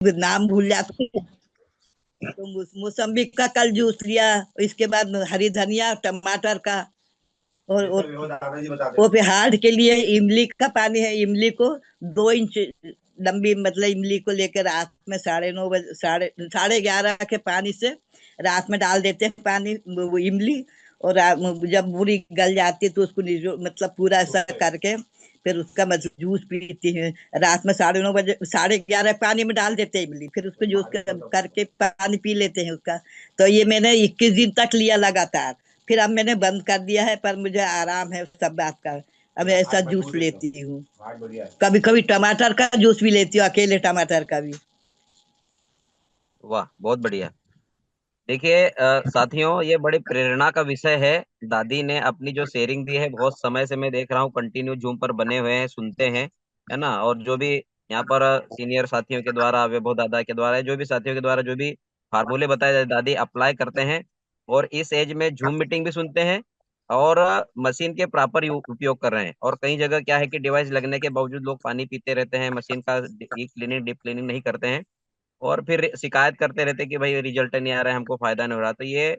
नाम भूल जाती हूँ। तो मौसम्बी का कल जूस लिया। इसके बाद हरी धनिया टमाटर का। और वो पे हार्ट के लिए इमली का पानी है। इमली को 2 इंच लंबी मतलब इमली को लेकर रात में 9:30 साढ़े 11 के पानी से रात में डाल देते हैं पानी वो इमली। और जब पूरी गल जाती है तो उसको मतलब पूरा ऐसा करके फिर उसका मतलब जूस पीती है। रात में 9:30 साढ़े 11 पानी में डाल देते हैं इमली, फिर उसको जूस करके पानी पी लेते हैं उसका। तो ये मैंने 21 दिन तक लिया लगातार। फिर अब मैंने बंद कर दिया है, पर मुझे आराम है सब बात का। अब ऐसा जूस लेती हूँ। कभी कभी टमाटर का जूस भी लेती हूँ, अकेले टमाटर का भी। वाह, बहुत बढ़िया। देखिए साथियों, ये बड़ी प्रेरणा का विषय है। दादी ने अपनी जो शेयरिंग दी है, बहुत समय से मैं देख रहा हूँ कंटिन्यू जूम पर बने हुए हैं, सुनते हैं, है ना। और जो भी यहाँ पर सीनियर साथियों के द्वारा, वैभव दादा के द्वारा, जो भी साथियों के द्वारा जो भी फार्मूले बताए जाए, दादी अप्लाई करते हैं। और इस एज में जूम मीटिंग भी सुनते हैं और मशीन के प्रॉपर उपयोग कर रहे हैं। और कई जगह क्या है कि डिवाइस लगने के बावजूद लोग पानी पीते रहते हैं, मशीन का क्लीनिंग डीप क्लीनिंग नहीं करते हैं, और फिर शिकायत करते रहते कि भाई रिजल्ट नहीं आ रहा है, हमको फायदा नहीं हो रहा। तो ये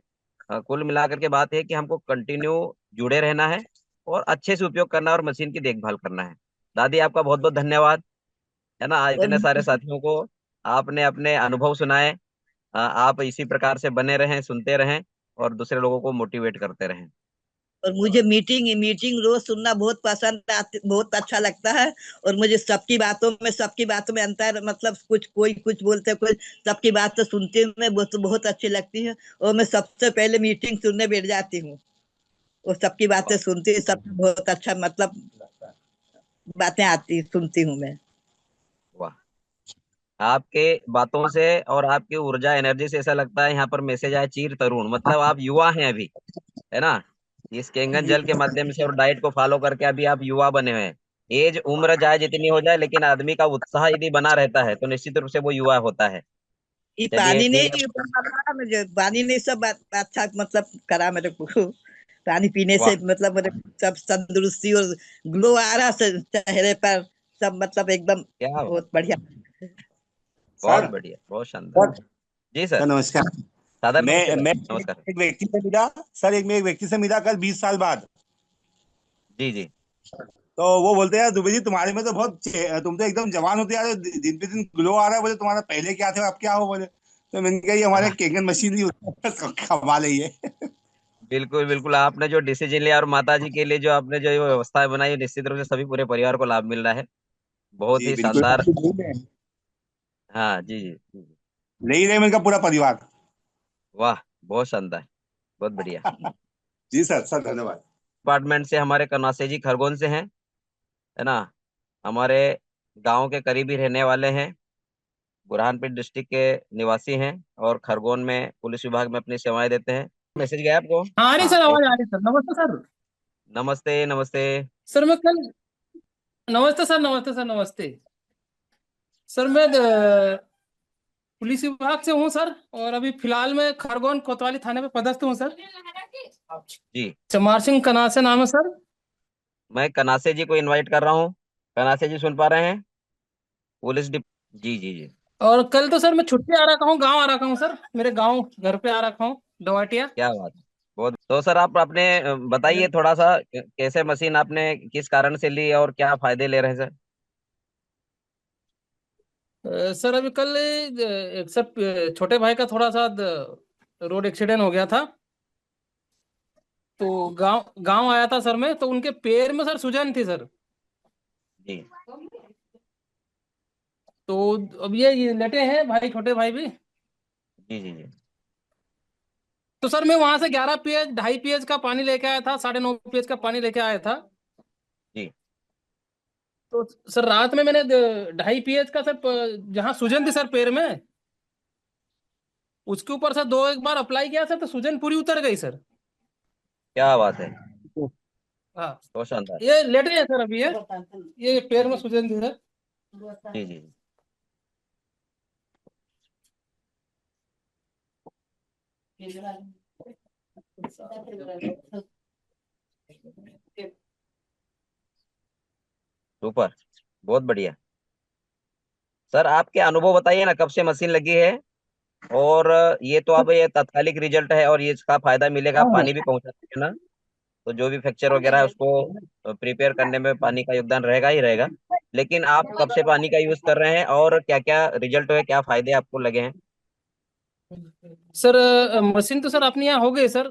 कुल मिलाकर के बात है कि हमको कंटिन्यू जुड़े रहना है और अच्छे से उपयोग करना है और मशीन की देखभाल करना है। दादी आपका बहुत बहुत धन्यवाद, है ना। और इतने सारे साथियों को आपने अपने अनुभव सुनाए। आप इसी प्रकार से बने रहें, सुनते रहें और दूसरे लोगों को मोटिवेट करते रहें। और मुझे मीटिंग मीटिंग रोज सुनना बहुत पसंद आती, बहुत अच्छा लगता है। और मुझे सबकी बातों में अंतर मतलब कुछ कोई कुछ बोलते कुछ, सबकी बात तो सुनती हूँ मैं, बहुत बहुत अच्छी लगती है। और मैं सबसे पहले मीटिंग सुनने बैठ जाती हूँ और सबकी बातें वाह सुनती हूँ। सब बहुत अच्छा मतलब बातें आती सुनती हूँ मैं। वाह। आपके बातों से और आपकी ऊर्जा एनर्जी से ऐसा लगता है यहाँ पर मैसेज आया, चीर तरुण, मतलब आप युवा हैं अभी, है ना। इस केंगन जी। जल के माध्यम से और डाइट को फॉलो करके अभी आप युवा बने हुए हैं। एज उम्र चाहे जितनी हो जाए, लेकिन आदमी का उत्साह यदि बना रहता है तो निश्चित रूप से वो युवा होता है। ये चलिए पानी ठीक है। नहीं बना मुझे, पानी नहीं सब अच्छा मतलब करा मेरे को। पानी पीने से वाह, मतलब मेरे को सब तंदुरुस्ती और ग्लो आ रहा चेहरे पर। सब मतलब एकदम क्या बात। बहुत बढ़िया। बहुत सर। बढ़िया, बहुत शानदार। सर जी सर। सर नमस्कार। सादर नमस्ते मैं भाई, एक नमस्कार। एक व्यक्ति से मिला। सर मैं एक व्यक्ति से मिला कल 20 साल बाद। जी जी। तो वो बोलते हैं, यार दुबे जी तुम्हारे में तो तुम तो एकदम जवान होते जा रहे हो, दिन पे दिन ग्लो आ रहा है। बोले तुम्हारा पहले क्या थे अब क्या हो? बोले तो मैंने कहा ये हमारे हाँ, केंगन मशीन ही उसका कमाल है ये। बिल्कुल बिल्कुल, आपने जो डिसीजन लिया और माता जी के लिए जो आपने जो ये व्यवस्था बनाई, निश्चित रूप से सभी पूरे परिवार को लाभ मिल रहा है। बहुत जी ही बिल्कुल। शानदार। हाँ जी जी जी जी। नहीं रहे मेरे का पूरा परिवार। वाह, बहुत शानदार, बहुत बढ़िया। जी सर, सर धन्यवाद। डिपार्टमेंट से हमारे कनासे जी खरगोन से हैं, है ना। हमारे गांव के करीबी रहने वाले हैं, बुरहानपुर डिस्ट्रिक्ट के निवासी हैं और खरगोन में पुलिस विभाग में अपनी सेवाएं देते हैं। मैसेज गया आपको? हाँ, आ रही हाँ सर, आवाज आ ओके। रही सर। नमस्ते सर। नमस्ते नमस्ते। सर मैं कल नमस्ते सर, नमस्ते सर, नमस्ते। सर मैं पुलिस विभाग से हूँ सर, और अभी फिलहाल मैं खरगोन कोतवाली थाने पे पदस्थ हूँ सर। जी, चमार सिंह कनासे नाम है सर। मैं कनासे जी को इनवाइट कर रहा हूँ। कनासे जी सुन पा रहे हैं? पुलिस डिप जी जी जी। और कल तो सर मैं छुट्टी आ रखा हूँ, गाँव आ रखा हूँ सर, मेरे गाँव घर पे आ रखा हूँ, डवाटिया। क्या बात है। बहुत तो सर आप अपने बताइए थोड़ा सा, कैसे मशीन आपने किस कारण से ली और क्या फायदे ले रहे हैं सर? सर अभी कल एक सर छोटे भाई का थोड़ा सा रोड एक्सीडेंट हो गया था। तो गांव गांव आया था सर मैं, तो उनके पैर में सर सूजन थी सर। जी तो अब ये लेटे हैं भाई, छोटे भाई भी। जी जी जी तो सर मैं वहां से 11 pH 2.5 pH का पानी लेके आया था, 9.5 pH का पानी लेके आया था। जी। तो सर रात में मैंने 2.5 pH का सर जहाँ सूजन थी सर पैर में, उसके ऊपर सर दो एक बार अप्लाई किया सर, तो सूजन पूरी उतर गई सर। क्या बात है। हाँ, बहुत शानदार। ये लेटे हैं सर अभी, ये पैर में सूजन थी सर। जी जी जी। सुपर, बहुत बढ़िया। सर आपके अनुभव बताइए ना, कब से मशीन लगी है? और ये तो अब ये तात्कालिक रिजल्ट है और ये इसका फायदा मिलेगा, हाँ पानी भी पहुंचाते हैं ना, तो जो भी फ्रैक्चर वगैरह है उसको प्रिपेयर करने में पानी का योगदान रहेगा ही रहेगा। लेकिन आप कब से पानी का यूज कर रहे हैं और क्या क्या रिजल्ट हुए, क्या फायदे आपको लगे हैं? सर, मशीन तो सर अपने यहाँ हो गई सर,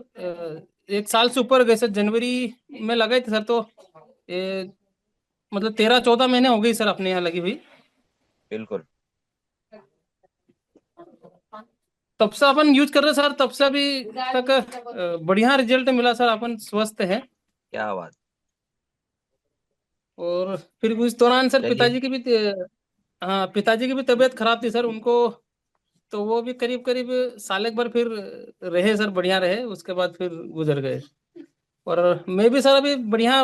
1 साल से ऊपर गए सर। जनवरी में लगाए थे सर, तो ये मतलब 13-14 महीने हो गई सर अपने यहाँ लगी हुई। बिल्कुल। तब से अपन यूज कर रहे सर, तब से अभी तक बढ़िया रिजल्ट मिला सर, अपन स्वस्थ है। क्या बात। और फिर उस दौरान सर चलिए। पिताजी की भी हाँ, पिताजी की भी तबीयत खराब थी सर उनको, तो वो भी करीब करीब साल एक बार फिर रहे सर, बढ़िया रहे, उसके बाद फिर गुजर गए। और मैं भी सर अभी बढ़िया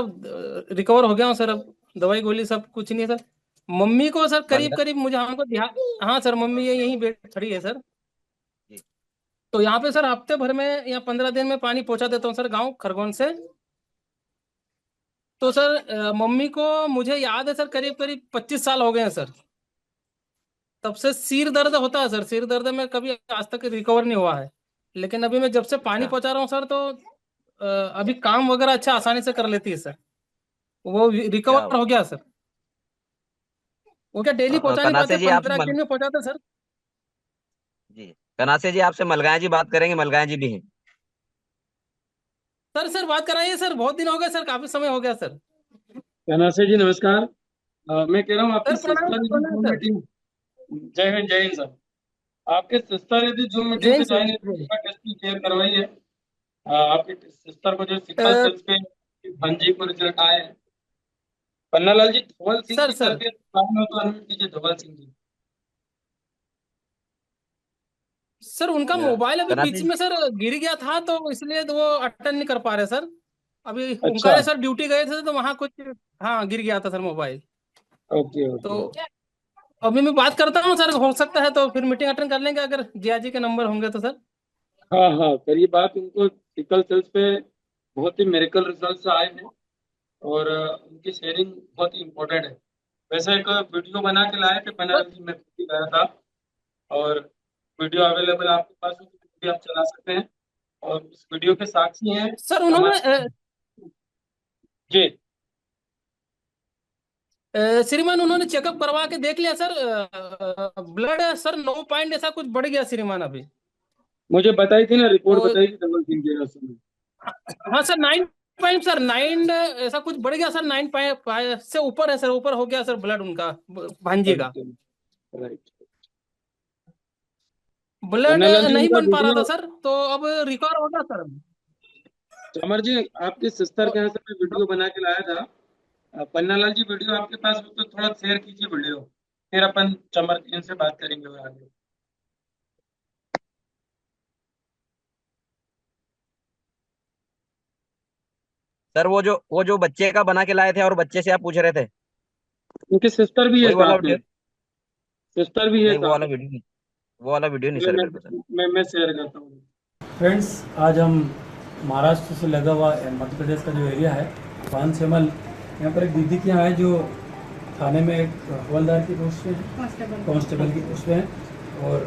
रिकवर हो गया हूँ सर, अब दवाई गोली सब कुछ नहीं है सर। मम्मी को सर करीब मंगल करीब मुझे हमको ध्यान, हाँ सर, मम्मी ये यहीं बैठ खड़ी है सर। जी। तो यहाँ पे सर हफ्ते भर में या 15 दिन में पानी पहुंचा देता हूँ सर, गाँव खरगोन से। तो सर मम्मी को मुझे याद है सर, करीब करीब 25 साल हो गए हैं सर। तब से सिर दर्द होता है सर, सिर दर्द में कभी आज तक रिकवर नहीं हुआ है। लेकिन अभी मैं जब से पानी अच्छा। पहुंचा रहा हूँ सर, तो अभी काम वगैरह अच्छा आसानी से कर लेती है सर, वो क्या रिकवर बात। हो गया सर। वो क्या डेली पहुंचा नहीं पाते, कनासे जी आपसे 15 दिन में पहुंचाते सर। जी, कनासे जी आपसे मलगाय जी बात करेंगे, मलगाय जी भी हैं। सर सर बात कराइए सर, बहुत दिन हो गए सर, काफी समय हो गया सर। कनासे जी नमस्कार। मैं कह रहा हूँ आपकी सर प्रणाम सिस्टर सर, यदि प्रणाम जूम सर। मीटिंग, जय हिंद सर। आपके सिस्टर यदि जूम मीटिंग जैन पे सर। जाएंगे तो उसका टेस्ट की केयर करवाइए। आपके सिस्टर को जो सिकल अ, सेल्स पे भंजी को रिजल्ट आए हैं। पन्नालाल जी, धवल सिंह सर जी सर करके नाम हो तो अनम्यूट कीजिए, धवल सिंह जी। सर उनका मोबाइल अभी कनासे बीच जी। में सर गिर गया था, तो इसलिए तो वो अटेंड नहीं कर पा रहे सर। अभी अच्छा। उनका सर ड्यूटी गए थे तो वहाँ कुछ, हाँ, गिर गया था सर मोबाइल। Okay okay. तो अभी मैं बात करता हूँ सर, हो सकता है तो फिर मीटिंग अटेंड कर लेंगे, अगर जिया जी के नंबर होंगे तो सर। हाँ हाँ, करिए बात। उनको सिकल सेल्स पे बहुत ही मेरिकल रिजल्ट आए हैं और उनकी शेयरिंग बहुत ही इम्पोर्टेंट है। वैसे एक वीडियो बना के लाए थे सर पन्नालाल जी, मैं खुद ही गया था। और वीडियो अवेलेबल आपके पास हो तो भी आप चला सकते हैं। और उस वीडियो के साक्षी हैं सर उन्होंने हमारे जी। श्रीमान उन्होंने चेकअप करवा के देख लिया सर, ब्लड सर 9 पॉइंट ऐसा कुछ बढ़ गया श्रीमान अभी। मुझे बताई थी ना, रिपोर्ट तो बताई थी धवल सिंह जी ने उस समय। हाँ सर, 9 पॉइंट सर, 9 ऐसा कुछ बढ़ गया सर, 9 पॉइंट से ऊपर है सर, ऊपर हो गया सर ब्लड उनका, भांजे का। राइट। ब्लड पन्नालाल जी नहीं उनका बन पा रहा था वीडियो, सर, तो अब रिकवर हो गया सर। चमर जी आपकी सिस्टर के यहाँ से मैं वीडियो बना के लाया था। पन्नालाल जी, वीडियो आपके पास हो तो थोड़ा शेयर कीजिए वीडियो, फिर अपन चमर जी से बात करेंगे और आगे। सर वो जो बच्चे का बना के लाए थे और बच्चे से आप पूछ रहे थे, उनकी सिस्टर भी है वही वाला साथ में। वीडियो? सिस्टर भी है नहीं, वो साथ वाला में। वीडियो नहीं, वो वाला वीडियो नहीं चलो सर मैं मेरे को सर। मैं शेयर करता हूँ। फ्रेंड्स, आज हम महाराष्ट्र से लगा हुआ मध्य प्रदेश का जो एरिया है, पानसेमल, यहाँ पर एक दीदी के यहाँ है जो थाने में एक हवलदार की पोस्ट पे है, कांस्टेबल की पोस्ट पे है। और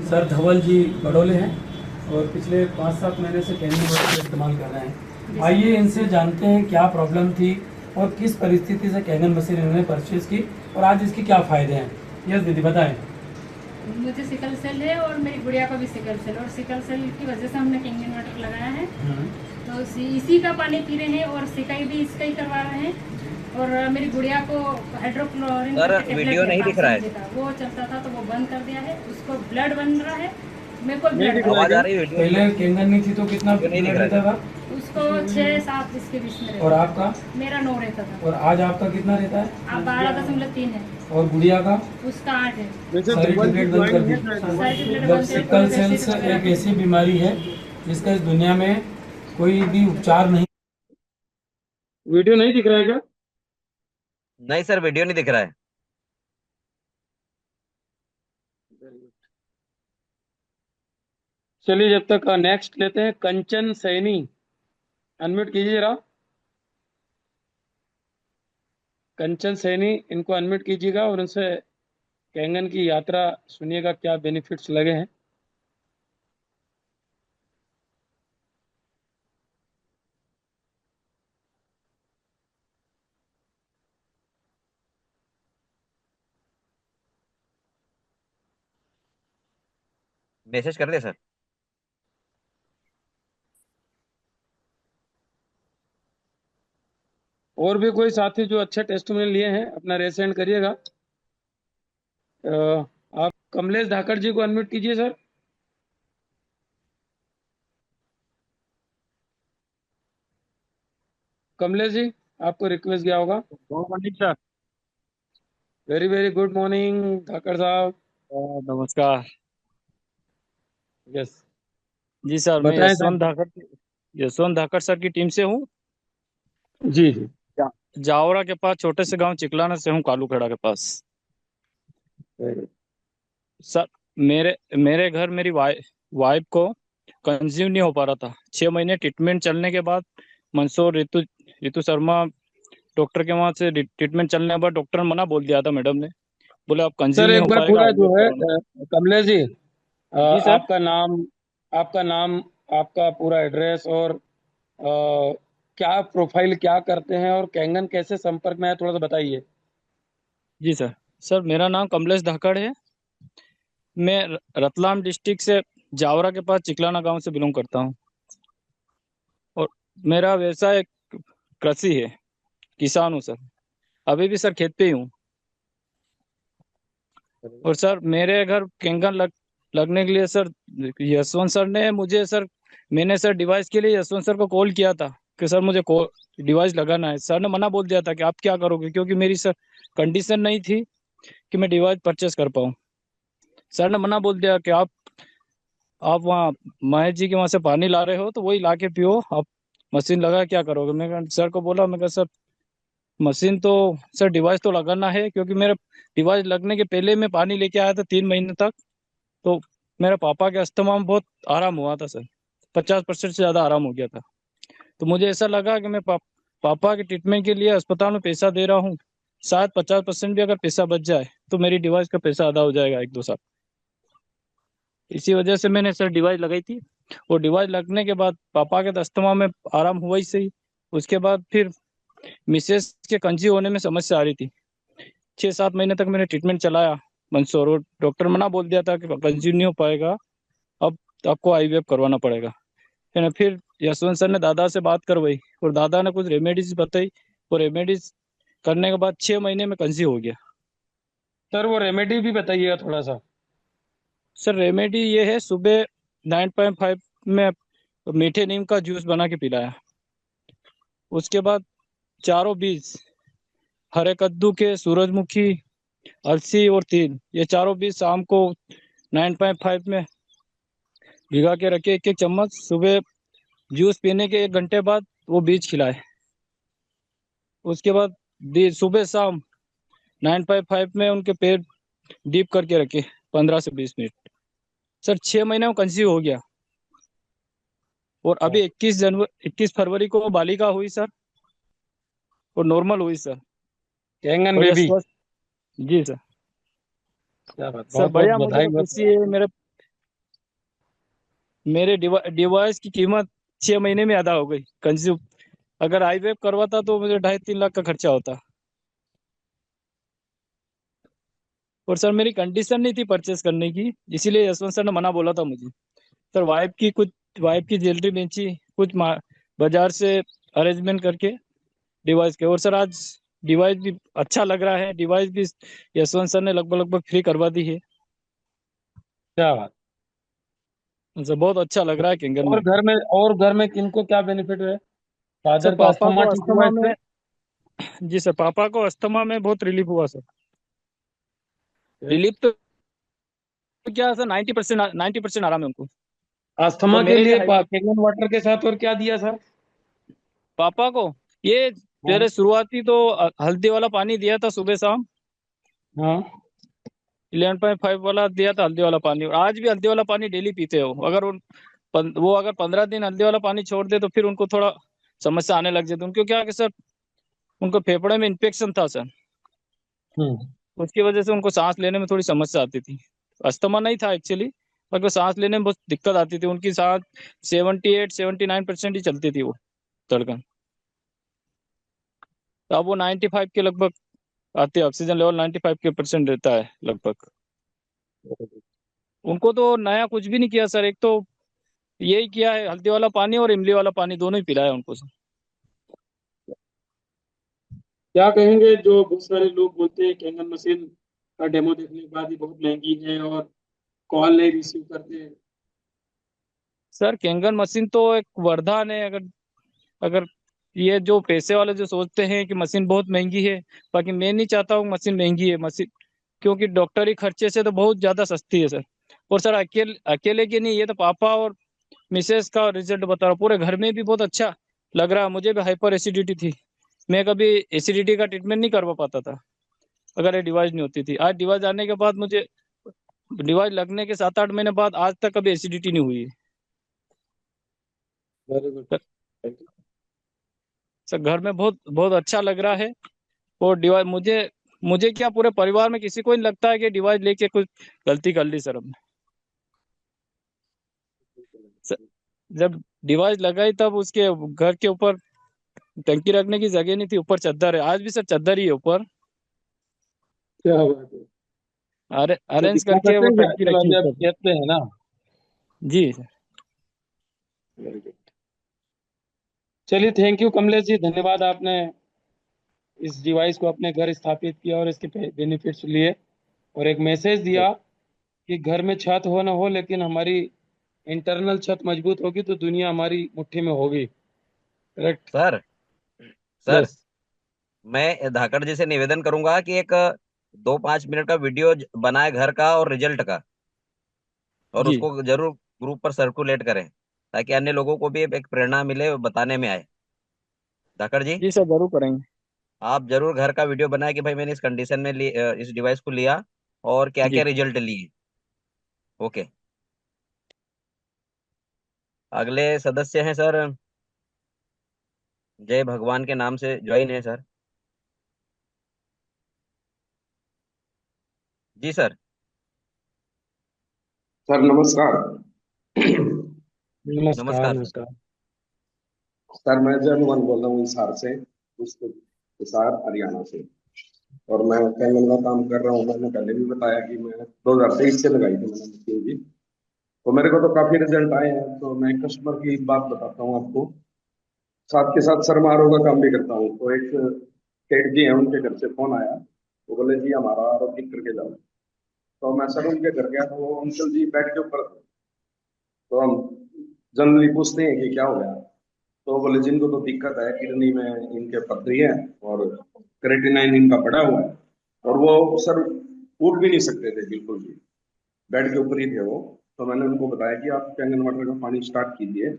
सर धवल जी बडोले हैं और पिछले 5-7 महीने से कैनिंग वाटर का इस्तेमाल कर रहे हैं। आइए इनसे जानते हैं क्या प्रॉब्लम थी और किस परिस्थिति से कैगन मशीन इन्होंने परचेज की और आज इसके क्या फ़ायदे हैं। यस दीदी बताएं। मुझे सिकल सेल है और मेरी गुड़िया को भी सिकल सेल, और सिकल सेल की वजह से हमने कैंगन वाटर लगाया है। तो इसी का पानी पी रहे हैं और सिकाई भी इसका ही करवा रहे हैं। और मेरी गुड़िया को हाइड्रोक्लोरिन सर, करके टेबलेट वीडियो है नहीं दिख रहा है। 500 का, वो चलता था तो वो बंद कर दिया है। उसको ब्लड बन रहा है, मेरे को नहीं दिख ब्लड रहा आवाज आ रही है? वीडियो पहले कैंगन नहीं थी तो कितना वीडियो नहीं दिख ब्लड रहा रहता है। था उसको 6-7 इसके बीच में रहता और था। आपका? मेरा 9 रहता था। और आज आपका कितना रहता है? अब 12.3 है, और गुड़िया का? उसका 8 है। वैसे सारी धवल टिकट जी बंद कर ज्वाइन दी। है शायद। सारी टिकट मतलब बंद है, सिकल कोई सेल्स वैक्सीन वगैरह एक ऐसी बीमारी है जिसका इस दुनिया में कोई भी उपचार नहीं। वीडियो नहीं दिख रहा है क्या? नहीं सर, वीडियो नहीं दिख रहा है। चलिए, जब तक नेक्स्ट लेते हैं कंचन सैनी, अनम्यूट कीजिए जरा। कंचन सैनी, इनको अनम्यूट कीजिएगा और उनसे कैंगन की यात्रा सुनिएगा क्या बेनिफिट्स लगे हैं। मैसेज कर दे सर। और भी कोई साथी जो अच्छे टेस्टिमोनियल लिए हैं अपना रेस सेंड करिएगा। आप कमलेश धाकड़ जी को अनम्यूट कीजिए सर। कमलेश जी आपको रिक्वेस्ट गया होगा। Good morning sir. Very very good morning Dhakad साहब। नमस्कार। यस जी सर, मैं बताएं सर। यशवंत धाकड़ सर की टीम से हूँ। जी जी जावरा के पास छोटे से गांव चिकलाना से हूँ, कालूखेड़ा के पास। सर मेरे मेरे घर मेरी वाइफ को कंज्यूम नहीं हो पा रहा था। 6 महीने ट्रीटमेंट चलने के बाद मंसूर रितु शर्मा डॉक्टर के वहाँ से ट्रीटमेंट चलने के बाद डॉक्टर ने मना बोल दिया था, मैडम ने बोले आप कंज्यूम सर नहीं एक हो बार पाएगा, पूरा जो IVF है कराना। कमलेश जी जी सर। आपका नाम आपका पूरा एड्रेस और क्या प्रोफाइल क्या करते हैं और कैंगन कैसे संपर्क में है थोड़ा सा बताइए। जी सर। सर मेरा नाम कमलेश धाकड़ है। मैं रतलाम डिस्ट्रिक्ट से जावरा के पास चिकलाना गांव से बिलोंग करता हूं और मेरा व्यवसाय कृषि है, किसान हूं सर। अभी भी सर खेत पे ही हूं। और सर मेरे घर कैंगन लगने के लिए सर यशवंत सर ने मुझे सर मैंने सर डिवाइस के लिए यशवंत सर को कॉल किया था कि सर मुझे डिवाइस लगाना है। सर ने मना बोल दिया था कि आप क्या करोगे, क्योंकि मेरी सर कंडीशन नहीं थी कि मैं डिवाइस परचेस कर पाऊँ। सर ने मना बोल दिया कि आप वहाँ महेश जी के वहाँ से पानी ला रहे हो तो वही ला के पियो, आप मशीन लगा क्या करोगे। मैं सर को बोला, मैं कहा सर मशीन तो सर डिवाइस तो लगाना है, क्योंकि मेरा डिवाइस लगने के पहले मैं पानी लेके आया था 3 महीने तक, तो मेरे पापा के अस्थमा में बहुत आराम हुआ था सर, 50% से ज़्यादा आराम हो गया था। तो मुझे ऐसा लगा कि मैं पापा के ट्रीटमेंट के लिए अस्पताल में पैसा दे रहा हूँ, शायद 50% भी अगर पैसा बच जाए तो मेरी डिवाइस का पैसा अदा हो जाएगा 1-2 साल। इसी वजह से मैंने सर डिवाइस लगाई थी। और डिवाइस लगने के बाद पापा के अस्थमा में आराम हुआ ही सही। उसके बाद फिर मिसेस के कंजीव होने में समस्या आ रही थी। 6-7 महीने तक मैंने ट्रीटमेंट चलाया मंसूर, और डॉक्टर मना बोल दिया था कि कंजीव नहीं हो पाएगा, अब आपको IVF करवाना पड़ेगा। है ना। फिर यशवंत सर ने दादा से बात करवाई और दादा ने कुछ रेमेडीज बताई, और रेमेडीज करने के बाद 6 महीने में कंसीव हो गया। सर वो रेमेडी भी बताइएगा थोड़ा सा। सर रेमेडी ये है, सुबह 9.5 में मीठे नीम का जूस बना के पिलाया। उसके बाद चारों बीज, हरे कद्दू के, सूरजमुखी, अलसी और तिल, ये चारों बीज शाम को 9.5 में भिगा के रखे 1-1 चम्मच। सुबह जूस पीने के 1 घंटे बाद वो बीज खिलाए। उसके बाद सुबह शाम 9.5 में उनके पेट डीप करके रखे 15 से 20 मिनट। सर 6 महीने में कंसीव हो गया। और अभी 21 फरवरी को बालिका हुई सर, और नॉर्मल हुई सर। कैंगन और ये बेबी। स्वस्थ। जी सर। क्या बात, सर बहुत बहुत बढ़िया, मुझे बधाई तो बहुत खुशी है। मेरे डिवाइस की कीमत 6 महीने में अदा हो गई कंज्यूम। अगर IVF करवाता तो मुझे 2.5-3 लाख का खर्चा होता। और सर मेरी कंडीशन नहीं थी परचेस करने की, इसीलिए यशवंत सर ने मना बोला था मुझे। सर वाइफ की ज्वेलरी बेची, कुछ बाजार से अरेंजमेंट करके डिवाइस के। और सर आज डिवाइस भी अच्छा लग रहा है। डिवाइस भी यशवंत सर ने लगभग लगभग फ्री करवा दी है। क्या बात। सर बहुत अच्छा लग रहा है किंगन में। और घर में किनको क्या बेनिफिट है। सर फादर का पापा अस्थमा को ठीक हुआ अस्थमा इससे। में जी सर, पापा को अस्थमा में बहुत रिलीफ हुआ सर। रिलीफ तो क्या सर, 90% आराम है उनको। अस्थमा और के मेरे लिए लिए कैंगन वाटर के साथ और क्या दिया सर। पापा को ये हाँ मेरे शुरुआती तो हल्दी वाला पानी दिया था सुबह शाम, हाँ 11.5 वाला दिया था हल्दी वाला पानी। और आज भी हल्दी वाला पानी डेली पीते हो। वो अगर 15 दिन हल्दी वाला पानी छोड़ दे तो फिर उनको थोड़ा समस्या आने लग जाती है। उनको क्या कि सर उनको फेफड़े में इन्फेक्शन था सर। हम्म उसकी वजह से उनको सांस लेने में थोड़ी समस्या आती थी। अस्थमा नहीं था एक्चुअली, पर सांस लेने में बहुत दिक्कत आती थी। उनकी सांस 78-79% ही चलती थी वो धड़कन। तो अब वो 95 के लगभग आती है, ऑक्सीजन लेवल 95% रहता है लगभग। उनको तो नया कुछ भी नहीं किया सर, एक तो यही किया है, हल्दी वाला पानी और इमली वाला पानी दोनों ही पिलाया उनको सर। क्या कहेंगे जो बहुत सारे लोग बोलते हैं कैंगन मशीन का डेमो देखने के बाद ही बहुत महंगी है और कॉल नहीं रिसीव करते हैं? सर कैंगन मशीन तो एक वरदान है। अगर अगर ये जो पैसे वाले जो सोचते हैं कि मशीन बहुत महंगी है, बाकी मैं नहीं चाहता हूँ मशीन महंगी है मशीन, क्योंकि डॉक्टरी खर्चे से तो बहुत ज्यादा सस्ती है सर। और सर अकेले के नहीं, ये तो पापा और मिसेस का रिजल्ट बता रहा हूँ, पूरे घर में भी बहुत अच्छा लग रहा है। मुझे भी हाइपर एसिडिटी थी, मैं कभी एसिडिटी का ट्रीटमेंट नहीं करवा पाता था अगर ये डिवाइस नहीं होती थी। आज डिवाइस आने के बाद मुझे, डिवाइस लगने के 7-8 महीने बाद आज तक कभी एसिडिटी नहीं हुई है very good, thank you. Sir. घर में बहुत बहुत अच्छा लग रहा है। और डिवाइस मुझे क्या, पूरे परिवार में किसी को नहीं लगता है कि डिवाइस लेके कुछ गलती कर ली सर हमने। जब डिवाइस लगाई तब उसके घर के ऊपर टंकी रखने की जगह नहीं थी, ऊपर चद्दर है, आज भी सर चद्दर ही है ऊपर। क्या बात है, अरेंज दिखा करके सकते वो हैं क्या? टंकी चलो रखी अभी आप ऊपर। कहते हैं ना। जी सर। वेरी गुड, चलिए थैंक यू कमलेश जी, धन्यवाद। आपने इस डिवाइस को अपने घर स्थापित किया और इसके बेनिफिट्स लिए और एक मैसेज दिया कि घर में छत हो ना हो, लेकिन हमारी इंटरनल छत मजबूत होगी तो दुनिया हमारी मुट्ठी में होगी। करेक्ट? Sir sir yes. मैं धाकड़ जी से निवेदन करूंगा कि एक 2-5 मिनट का वीडियो बनाए घर का और रिजल्ट का, और जी उसको जरूर ग्रुप पर सर्कुलेट करें, ताकि अन्य लोगों को भी एक प्रेरणा मिले, बताने में आए। धाकड़ जी, जी सर, जरूर करेंगे। आप जरूर घर का वीडियो बनाए कि भाई मैंने इस कंडीशन में इस डिवाइस को लिया और क्या क्या जी रिजल्ट लिए। ओके। अगले सदस्य हैं सर, जय भगवान के नाम से ज्वाइन है सर। जी सर। सर नमस्कार। नमस्कार नमस्कार सर। नमस्कार। सर मैं जय मोहन बोल रहा हूँ हिसार से, हिसार हरियाणा से। और मैं कैंगन का काम कर रहा हूँ। मैंने पहले भी बताया कि मैं 2023 से लगाई थी मैंने मशीन जी, तो मेरे को तो काफी रिजल्ट आए हैं। तो मैं कस्टमर की बात बताता हूँ आपको, साथ के साथ सर आर का काम भी करता हूँ। तो एक सेठ जी हैं, उनके घर से फोन आया, वो बोले जी हमारा आर ठीक करके जाओ। तो मैं सर उनके घर गया, तो वो अंकल जी बेड के ऊपर थे। तो हम जनरली पूछते हैं कि क्या हो गया, तो बोले जिनको तो दिक्कत है, किडनी में इनके पथरी है और क्रेटिनाइन इनका बढ़ा हुआ है, और वो सर उठ भी नहीं सकते थे बिल्कुल भी, बेड के ऊपर ही थे वो। तो मैंने उनको बताया कि आप कैंगन वाटर का पानी स्टार्ट कीजिए।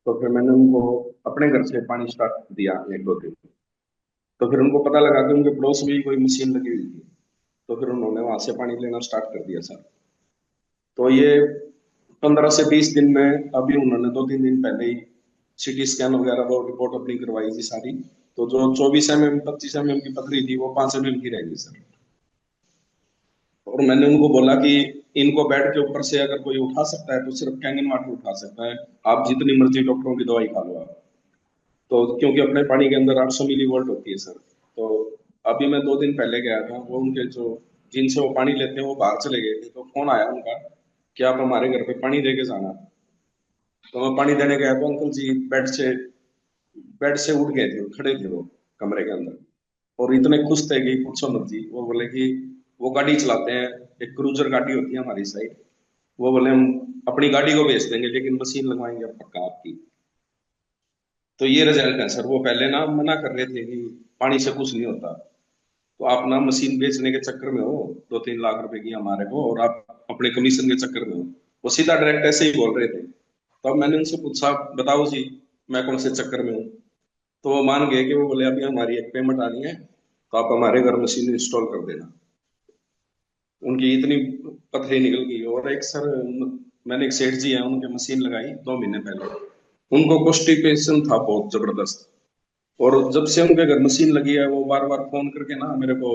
तो फिर मैंने उनको अपने घर से पानी स्टार्ट दिया 1-2 दिन। तो फिर उनको पता लगा कि उनके पड़ोस में ही कोई मशीन लगी हुई थी, तो फिर उन्होंने वहां से पानी लेना स्टार्ट कर दिया सर। तो ये 15 से 20 दिन में, अभी उन्होंने 2-3 दिन पहले ही सिटी स्कैन वगैरह वो रिपोर्ट अपनी करवाई थी सारी। तो जो 24 mm 25 mm की पथरी थी वो 5 mm की रह गई सर। और मैंने उनको बोला कि इनको बेड के ऊपर से अगर कोई उठा सकता है तो सिर्फ कैंगन वाटर उठा सकता है, आप जितनी मर्जी डॉक्टरों की दवाई खा लो आप। तो क्योंकि अपने पानी के अंदर 800 मिलीवोल्ट होती है सर। तो अभी मैं 2 दिन पहले गया था, वो उनके जो जिनसे वो पानी लेते हैं वो बाहर चले गए थे, तो फोन आया उनका कि आप हमारे घर पे पानी दे के जाना। तो मैं पानी देने गया तो अंकल जी बेड से उठ गए थे, खड़े थे वो कमरे के अंदर, और इतने खुश थे कि पूछो मत जी। वो बोले कि वो गाड़ी चलाते हैं, एक क्रूजर गाड़ी होती है हमारी साइड, वो बोले हम अपनी गाड़ी को बेच देंगे लेकिन मशीन लगवाएंगे अब पक्का आपकी। तो ये रिजल्ट है सर। वो पहले ना मना कर रहे थे कि पानी से कुछ नहीं होता, तो आप ना मशीन बेचने के चक्कर में हो, 2-3 लाख रुपए की हमारे को, और आप अपने कमीशन के चक्कर में हो। वो सीधा डायरेक्ट ऐसे ही बोल रहे थे। तब मैंने उनसे पूछा बताओ जी मैं कौन से चक्कर में हूँ। तो वो मान गए कि वो बोले अभी हमारी एक पेमेंट आनी है, तो आप हमारे घर मशीन इंस्टॉल कर देना। उनकी इतनी पथरी निकल गई। और एक सर मैंने एक सेठ जी है, उनके मशीन लगाई 2 महीने पहले, उनको कॉन्स्टिपेशन था बहुत जबरदस्त। और जब से उनके घर मशीन लगी है वो बार बार फोन करके ना मेरे को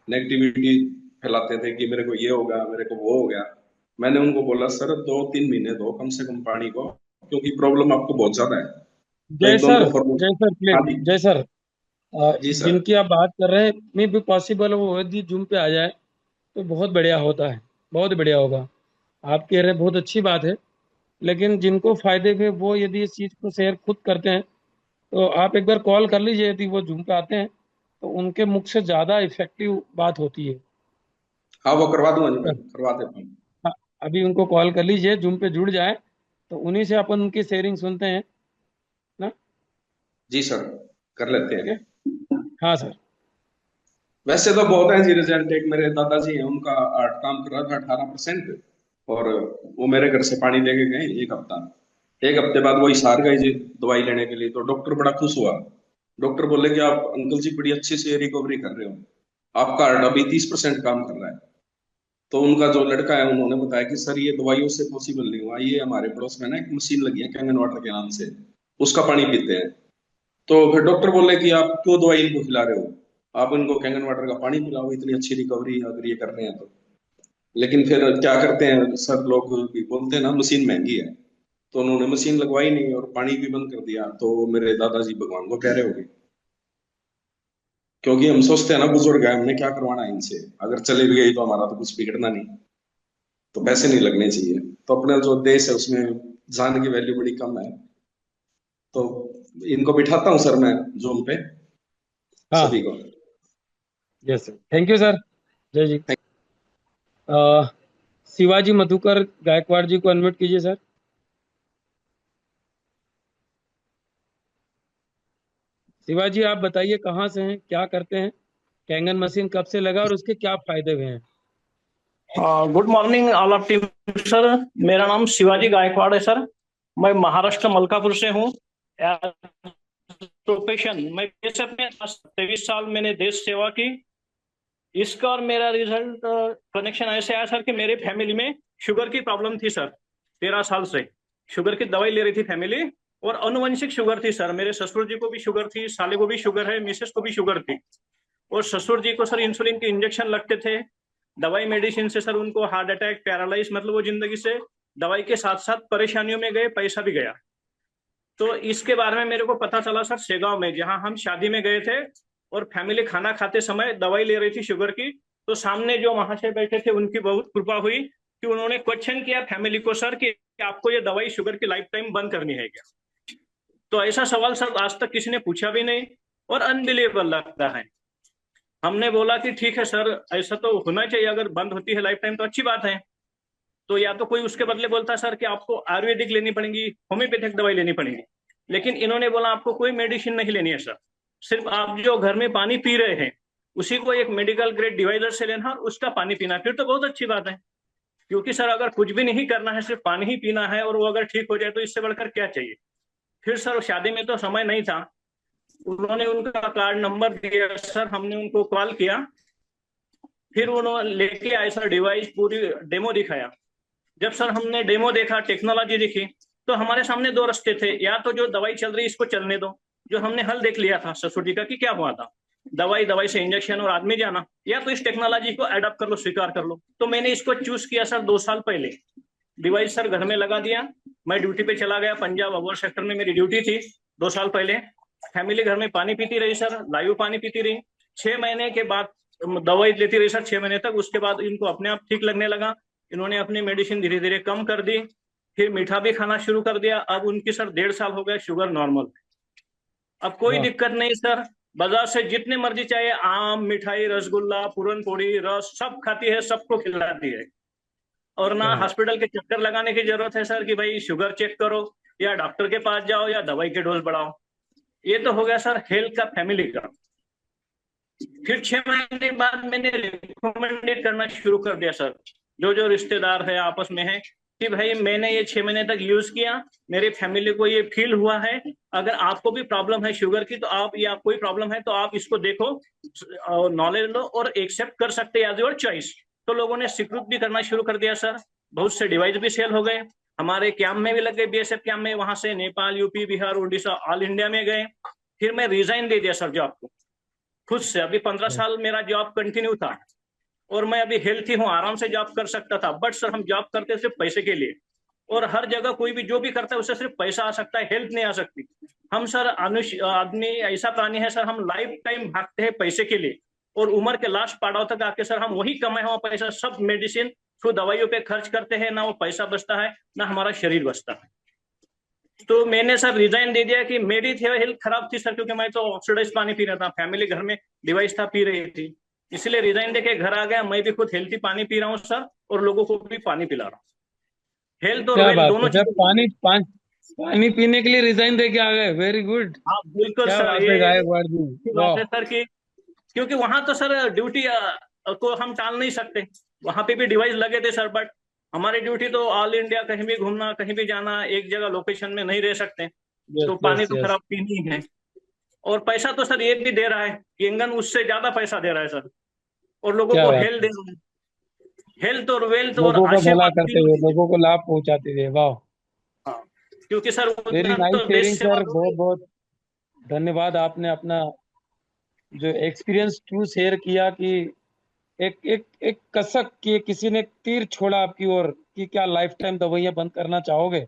नेगेटिविटी फैलाते थे कि मेरे को ये होगा, मेरे को वो हो गया। मैंने उनको बोला सर 2-3 महीने दो कम से कम पानी को, क्योंकि प्रॉब्लम आपको बहुत ज्यादा है। तो जय एक दो सर, उनको जय सर, हाँ प्लीज, जी, जय सर। जी सर। जिनकी आप बात कर रहे हैं, मे भी पॉसिबल हो वो यदि जूम पे आ जाए तो बहुत बढ़िया होता है, बहुत बढ़िया होगा। आप कह रहे हैं बहुत अच्छी बात है, लेकिन जिनको फायदे में वो यदि इस चीज को शेयर खुद करते हैं तो आप एक बार कॉल कर लीजिए। यदि वो जूम पे आते हैं तो उनके मुख से ज्यादा इफेक्टिव बात होती है। हाँ वो करवा दूंगा जी, मैं करवा देता हूँ। हाँ, अभी उनको कॉल कर लीजिए, जूम पे जुड़ जाए तो उन्हीं से अपन उनकी शेयरिंग सुनते हैं ना। जी सर, कर लेते ठीक हैं। है, हाँ सर। वैसे तो बहुत है जी रिजल्ट। एक मेरे दादाजी हैं, उनका काम कर रहा था 18%, और वो मेरे घर से पानी लेके गए 1 हफ्ता। 1 हफ्ते बाद वो हिसार गए जी दवाई लेने के लिए, तो डॉक्टर बड़ा खुश हुआ। डॉक्टर बोले कि आप अंकल जी बड़ी अच्छे से रिकवरी कर रहे हो, आपका हार्ट अभी 30% काम कर रहा है। तो उनका जो लड़का है उन्होंने बताया कि सर ये दवाइयों से पॉसिबल नहीं हुआ, ये हमारे पड़ोस में ना एक मशीन लगी है कैंगन वाटर के नाम से, उसका पानी पीते हैं। तो फिर डॉक्टर बोले कि आप क्यों दवाई इनको खिला रहे हो, आप इनको कैंगन वाटर का पानी पिलाओ, इतनी अच्छी रिकवरी अगर ये कर रहे हैं तो। लेकिन फिर क्या करते हैं सब लोग भी बोलते हैं ना मशीन महंगी है, तो उन्होंने मशीन लगवाई नहीं और पानी भी बंद कर दिया। तो मेरे दादाजी भगवान को कह रहे होंगे, क्योंकि हम सोचते हैं ना बुजुर्ग है, हमने क्या करवाना है इनसे, अगर चले भी गई तो हमारा तो कुछ बिगड़ना नहीं, तो पैसे नहीं लगने चाहिए। तो अपना जो देश है उसमें जान की वैल्यू बड़ी कम है। तो इनको बिठाता हूँ सर मैं जूम पे हाँ, सभी को। Yes sir, thank you sir, जय जी। शिवाजी मधुकर गायकवाड़ जी को अनम्यूट कीजिए सर। शिवाजी आप बताइए कहाँ से हैं, क्या करते हैं, कैंगन मशीन कब से लगा और उसके क्या फायदे हुए हैं। Good morning all of team sir. मेरा नाम शिवाजी गायकवाड़ है सर। मैं महाराष्ट्र मलकापुर से हूँ। प्रोफेशन मैं बीएसएफ में 23 साल मैंने देश सेवा की। इसका और मेरा रिजल्ट कनेक्शन ऐसे आया सर कि मेरे फैमिली में शुगर की प्रॉब्लम थी सर। 13 साल से शुगर की दवाई ले रही थी फैमिली, और अनुवंशिक शुगर थी सर। मेरे ससुर जी को भी शुगर थी, साले को भी शुगर है, मिसेस को भी शुगर थी। और ससुर जी को सर इंसुलिन के इंजेक्शन लगते थे, दवाई मेडिसिन से सर उनको हार्ट अटैक, पैरालाइज, मतलब वो जिंदगी से दवाई के साथ साथ परेशानियों में गए, पैसा भी गया। तो इसके बारे में मेरे को पता चला सर सेगांव में, जहां हम शादी में गए थे और फैमिली खाना खाते समय दवाई ले रही थी शुगर की। तो सामने जो महाशय बैठे थे उनकी बहुत कृपा हुई कि उन्होंने क्वेश्चन किया फैमिली को सर कि आपको ये दवाई शुगर की लाइफ टाइम बंद करनी है क्या। तो ऐसा सवाल सर आज तक किसी ने पूछा भी नहीं और अनबिलीवेबल लगता है। हमने बोला कि ठीक है सर, ऐसा तो होना चाहिए, अगर बंद होती है लाइफ टाइम तो अच्छी बात है। तो या तो कोई उसके बदले बोलता है सर कि आपको आयुर्वेदिक लेनी पड़ेगी, होम्योपैथिक दवाई लेनी पड़ेगी। लेकिन इन्होंने बोला आपको कोई मेडिसिन नहीं लेनी है सर, सिर्फ आप जो घर में पानी पी रहे हैं उसी को एक मेडिकल ग्रेड डिवाइडर से लेना और उसका पानी पीना, फिर तो बहुत अच्छी बात है। क्योंकि सर अगर कुछ भी नहीं करना है, सिर्फ पानी ही पीना है और वो अगर ठीक हो जाए तो इससे बढ़कर क्या चाहिए। फिर सर शादी में तो समय नहीं था, उन्होंने उनका कार्ड नंबर दिया सर, हमने उनको कॉल किया, फिर उन्होंने लेके आए सर डिवाइस, पूरी डेमो दिखाया। जब सर हमने डेमो देखा, टेक्नोलॉजी दिखी, तो हमारे सामने 2 रास्ते थे। या तो जो दवाई चल रही इसको चलने दो, जो हमने हल देख लिया था ससुर जी का कि क्या हुआ था, दवाई से इंजेक्शन और आदमी जाना, या तो इस टेक्नोलॉजी को एडॉप्ट कर लो, स्वीकार कर लो। तो मैंने इसको चूज किया सर 2 साल पहले। डिवाइस सर घर में लगा दिया, मैं ड्यूटी पे चला गया, पंजाब अबोर सेक्टर में मेरी ड्यूटी थी 2 साल पहले। फैमिली घर में पानी पीती रही सर, लाइव पानी पीती रही। 6 महीने के बाद दवाई लेती रही सर, 6 महीने तक। उसके बाद इनको अपने आप ठीक लगने लगा, इन्होंने अपनी मेडिसिन धीरे धीरे कम कर दी, फिर मीठा भी खाना शुरू कर दिया। अब उनकी सर 1.5 साल हो गया, शुगर नॉर्मल। अब कोई दिक्कत नहीं सर, बाजार से जितने मर्जी चाहिए आम, मिठाई, रसगुल्ला, पूरन पोड़ी, रस सब खाती है, सबको खिलाती है। और ना हॉस्पिटल के चक्कर लगाने की जरूरत है सर कि भाई शुगर चेक करो या डॉक्टर के पास जाओ या दवाई के डोज बढ़ाओ। ये तो हो गया सर हेल्थ का, फैमिली का। फिर 6 महीने बाद मैंने रिकमेंडेड करना शुरू कर दिया सर, जो रिश्तेदार है आपस में है, कि भाई मैंने ये 6 महीने तक यूज किया, मेरे फैमिली को ये फील हुआ है, अगर आपको भी प्रॉब्लम है शुगर की तो आप, या कोई प्रॉब्लम है तो आप इसको देखो, नॉलेज लो और एक्सेप्ट कर सकते हैं एज योर चॉइस। तो लोगों ने स्वीकृत भी करना शुरू कर दिया सर, बहुत से डिवाइस भी सेल हो गए, हमारे कैंप में भी लग गए, बीएसएफ कैंप में, वहां से Nepal, UP, Bihar, Orissa, all India में गए। फिर मैं रिजाइन दे दिया सर जॉब को, खुद से। अभी 15 साल मेरा जॉब कंटिन्यू था और मैं अभी हेल्थी हूँ, आराम से जॉब कर सकता था, बट सर हम जॉब करते सिर्फ पैसे के लिए। और हर जगह कोई भी जो भी करता है उससे सिर्फ पैसा आ सकता है, हेल्थ नहीं आ सकती। हम सर आदमी ऐसा प्राणी है सर, हम लाइफ टाइम भागते हैं पैसे के लिए, और उम्र के लास्ट पड़ाव तक आके सर हम वही कमाए हुआ पैसा सब मेडिसिन थ्रू दवाइयों पे खर्च करते हैं, ना वो पैसा बचता है ना हमारा शरीर बचता है। तो मैंने सर रिजाइन दे दिया कि मेरी हेल्थ खराब थी सर, क्योंकि मैं तो ऑक्सीडाइज पानी पी रहा था, फैमिली घर में डिवाइस था पी रही थी, इसलिए रिजाइन देके घर आ गया। मैं भी खुद हेल्थी पानी पी रहा हूँ सर, और लोगों को भी पानी पिला रहा हूँ। हेल्थ और क्या वेल्थ बात दोनों है सर, चीजें। पानी पीने के लिए रिजाइन दे के आ गए, वेरी गुड। हाँ बिल्कुल क्या सर, बात है ये गायकवाड़ जी, अच्छी बात वाह। है सर कि क्योंकि वहां तो सर ड्यूटी को हम टाल नहीं सकते, वहां पे भी डिवाइस लगे थे सर, बट हमारी ड्यूटी तो ऑल इंडिया कहीं भी घूमना, कहीं भी जाना, एक जगह लोकेशन में नहीं रह सकते। यस तो पानी यस तो यस। खराब पीनी ही है। और पैसा तो सर ये भी दे रहा है, केंगन उससे ज्यादा पैसा दे रहा है सर, और लोगों क्या को बात हेल्थ है, दे रहा है, हेल्थ और वेल्थ और लोगों का भला आशीर्वाद करते तीनों हुए, चीजें। लोगों को लाभ पहुंचाते हुए, वाह। हाँ, क्योंकि सर वेरी उतना नाइस तो देश शेयरिंग सेवा सर, बहुत बहुत धन्यवाद। आपने अपना जो एक्सपीरियंस ट्रू शेयर किया कि एक एक एक कसक की किसी ने एक तीर छोड़ा आपकी ओर कि क्या लाइफ टाइम दवाइयां बंद करना चाहोगे,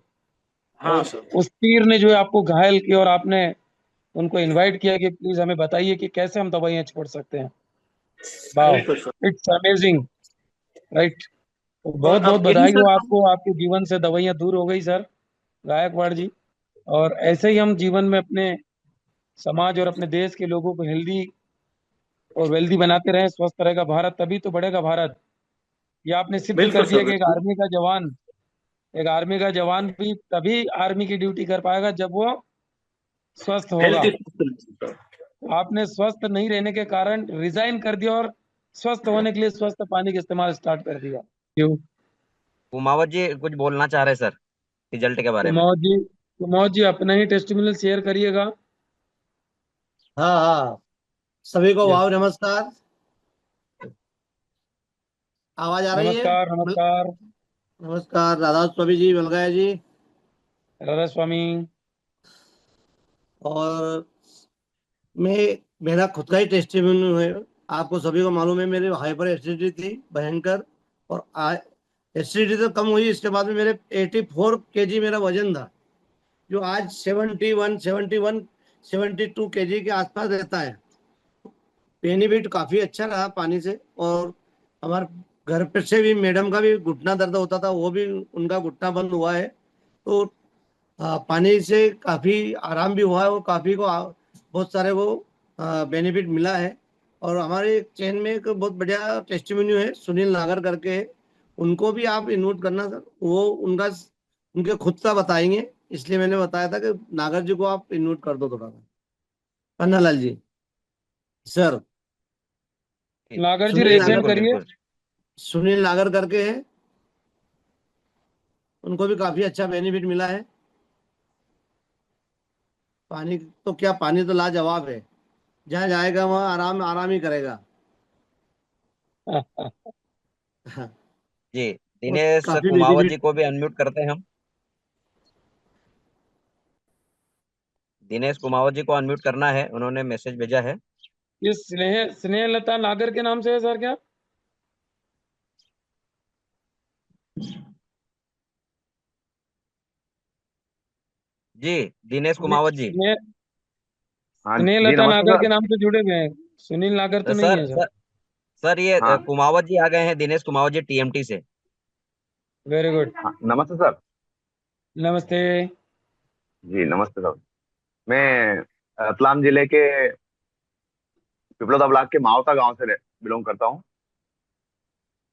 हाँ और सर उस तीर ने जो है आपको घायल किया और आपने उनको इनवाइट किया कि प्लीज हमें बताइए कि कैसे हम दवाइयां छोड़ सकते हैं। वाओ, बिल्कुल सर। It's amazing, right. तो और बहुत बहुत अब यही बधाई हो सर आपको, आपके जीवन से दवाइयां दूर हो गई सर गायकवाड़ जी। और ऐसे ही हम जीवन में अपने समाज और अपने देश के लोगों को हेल्दी और वेल्दी बनाते रहें, स्वस्थ रहेगा भारत, तभी तो बढ़ेगा भारत। ये आपने सिद्ध बिल्कुल कर दिया सर कि बिल्कुल। एक आर्मी का जवान भी तभी आर्मी की ड्यूटी कर पाएगा जब वो स्वस्थ होगा। हेल्थ इज आपने स्वस्थ नहीं रहने के कारण रिजाइन कर दिया और स्वस्थ होने के लिए स्वस्थ पानी का इस्तेमाल स्टार्ट कर दिया। क्यों? कुमावत जी कुछ बोलना चाह रहे हैं सर रिजल्ट के बारे में। कुमार जी अपना ही टेस्टिमोनियल शेयर करिएगा। हाँ हाँ, सभी को यस, वाव नमस्कार। आवाज आ रही है? नमस्कार नमस्कार। नमस्कार, राधा स्वामी जी, बलगाया जी। राधा स्वामी। और मैं, मेरा खुद का ही टेस्टिमोनियल है। आपको सभी को मालूम है मेरी हाइपर एसिडिटी थी भयंकर, और एसिडिटी तो कम हुई, इसके बाद में मेरे 84 केजी मेरा वजन था, जो आज 72 केजी के आसपास रहता है। बेनिफिट काफी अच्छा रहा पानी से। और हमारे घर पे से भी मैडम का भी घुटना दर्द होता था, वो भी उनका घुटना बंद हुआ है। तो पानी से काफी आराम भी हुआ है, और काफी को बहुत सारे वो बेनिफिट मिला है। और हमारे चैन में एक बहुत बढ़िया टेस्टिमोनियो है, सुनील नागर करके है, उनको भी आप इन्वाइट करना सर। वो उनका उनके खुद का बताएंगे, इसलिए मैंने बताया था कि नागर जी को आप इन्वाइट कर दो थोड़ा सा। पन्नालाल जी सर, नागर जी सुनील रेस नागर, एंड बिल्कुल करिए। बिल्कुल। सुनील नागर करके है, उनको भी काफी अच्छा बेनिफिट मिला है। पानी तो क्या, पानी तो लाजवाब है, जहाँ जाएगा वहाँ आराम आराम ही करेगा। हाँ, जी और दिनेश काफी कुमावत जी बेनिफिट। को भी अनम्यूट करते हैं हम। दिनेश कुमावत जी को अनम्यूट करना है, उन्होंने मैसेज भेजा है। ये स्नेह लता नागर के नाम से है सर क्या? जी दिनेश कुमावत जी। स्नेह हाँ स्नेह जी, लता नमस्ते नागर सर। के नाम से जुड़े हुए हैं, सुनील नागर तो नहीं सर है सर। सर सर ये हाँ कुमावत जी आ गए हैं, दिनेश कुमावत जी टीएमटी से। Very good. हाँ, नमस्ते सर। नमस्ते। जी नमस्ते सर। मैं रतलाम जिले के पिपलोदा ब्लॉक के मावता गांव से बिलोंग करता हूँ,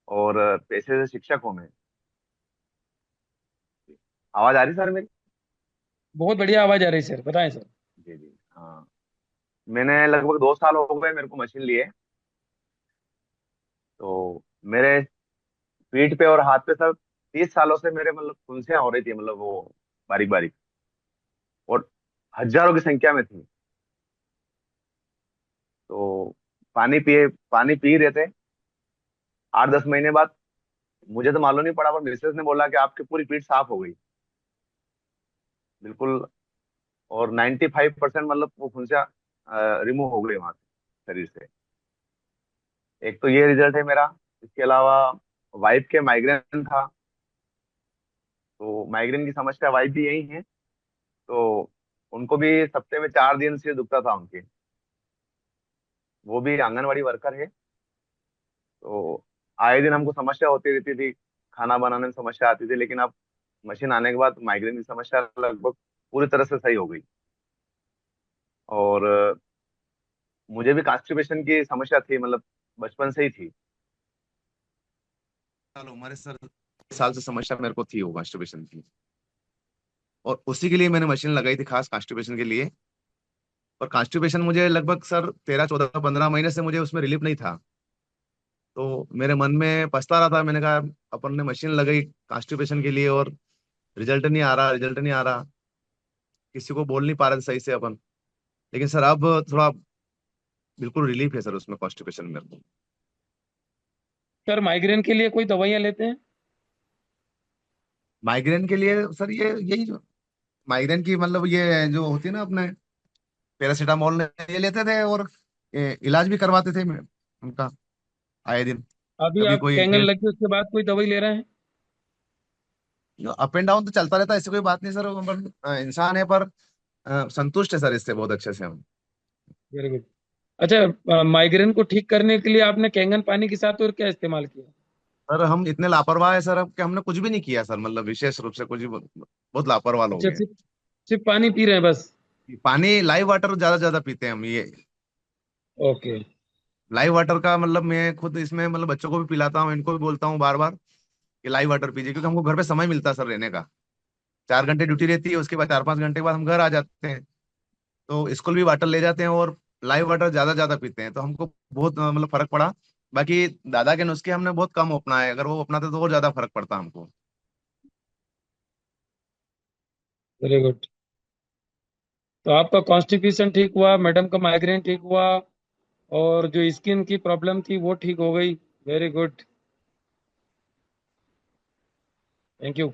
और पेशे से शिक्षक हूँ मैं। आवाज आ रही सर मेरी? बहुत बढ़िया आवाज आ रही है सर, बताएं सर। जी जी हाँ। मैंने लगभग 2 साल हो गए मेरे को मशीन लिए। तो मेरे पीठ पे और हाथ पे सर 30 सालों से मेरे मतलब फुंसियां हो रही थी, मतलब वो बारीक बारीक, और हजारों की संख्या में थी। तो पानी पी रहे थे। 8-10 महीने बाद मुझे तो मालूम नहीं पड़ा, पर मिसेस ने बोला कि आपकी पूरी पीठ साफ हो गई बिल्कुल, और 95% मतलब वो फुंसियां रिमूव हो गई वहां से। शरीर से। एक तो ये रिजल्ट है मेरा। इसके अलावा वाइफ के माइग्रेन था, तो माइग्रेन की समस्या वाइफ भी यही है, तो उनको भी सप्ते में 4 दिन से दुखता था उनके। वो भी आंगनवाड़ी वर्कर है, तो आए दिन हमको समस्या होती रहती थी, खाना बनाने में समस्या आती थी, लेकिन अब मशीन आने के बाद माइग्रेन की समस्या लगभग पूरी तरह से सही हो गई। और मुझे भी कॉन्स्टिपेशन की समस्या थी, मतलब बचपन से ही थी। साल उम्र सर, साल से समस्या मेरे को थी वो कॉन्स्टिपेशन की, और उसी के लिए मैंने मशीन लगाई थी, खास कॉन्स्टिपेशन के लिए। और कॉन्स्टिपेशन मुझे लगभग सर 13, 14, 15 महीने से मुझे उसमें रिलीफ नहीं था, तो मेरे मन में पछता रहा था। मैंने कहा अपन ने मशीन लगाई कॉन्स्टिपेशन के लिए और रिजल्ट नहीं आ रहा, रिजल्ट नहीं आ रहा, किसी को बोल नहीं पा रहे थे सही से अपन। लेकिन सर अब थोड़ा बिल्कुल रिलीफ है सर उसमें, कॉन्स्टिपेशन में। सर माइग्रेन के लिए कोई दवाइयाँ लेते हैं? माइग्रेन के लिए सर ये यही माइग्रेन की मतलब ये जो होती है ना अपने पैरासीटामोल ये लेते थे, और इलाज भी करवाते थे उनका आए दिन। अभी कभी आप कोई कैंगन लगी उसके बाद कोई दवाई ले रहे हैं? अप एंड डाउन तो चलता रहता है, ऐसी कोई बात नहीं सर। इंसान है, पर संतुष्ट है सर इससे बहुत अच्छे से हम। Very good. अच्छा, माइग्रेन को ठीक करने के लिए आपने कैंगन पानी के साथ और क्या इस्तेमाल किया? सर हम इतने लापरवाह है सर अब कि हमने कुछ भी नहीं किया सर, मतलब विशेष रूप से कुछ भी, बहुत लापरवाह हो अच्छा, गए। सिर्फ पानी पी रहे हैं बस? पानी लाइव वाटर ज्यादा ज्यादा पीते हैं हम। ये ओके। लाइव वाटर का मतलब मैं खुद इसमें मतलब बच्चों को भी पिलाता हूँ, इनको भी बोलता हूँ बार बार कि लाइव वाटर पीजिए, क्योंकि हमको घर पे समय मिलता है सर रहने का। 4 घंटे ड्यूटी रहती है, उसके बाद 4, 5 घंटे बाद हम घर आ जाते हैं, तो स्कूल भी वाटर ले जाते हैं और लाइव वाटर ज्यादा ज्यादा पीते हैं, तो हमको बहुत मतलब फर्क पड़ा। बाकी दादा के नुस्खे हमने बहुत कम अपनाए, अगर वो अपनाते तो और ज्यादा फर्क पड़ता हमको। Very good. तो आपका कॉन्स्टिपेशन ठीक हुआ, मैडम का माइग्रेन ठीक हुआ, और जो स्किन की प्रॉब्लम थी वो ठीक हो गई। Very good, thank you.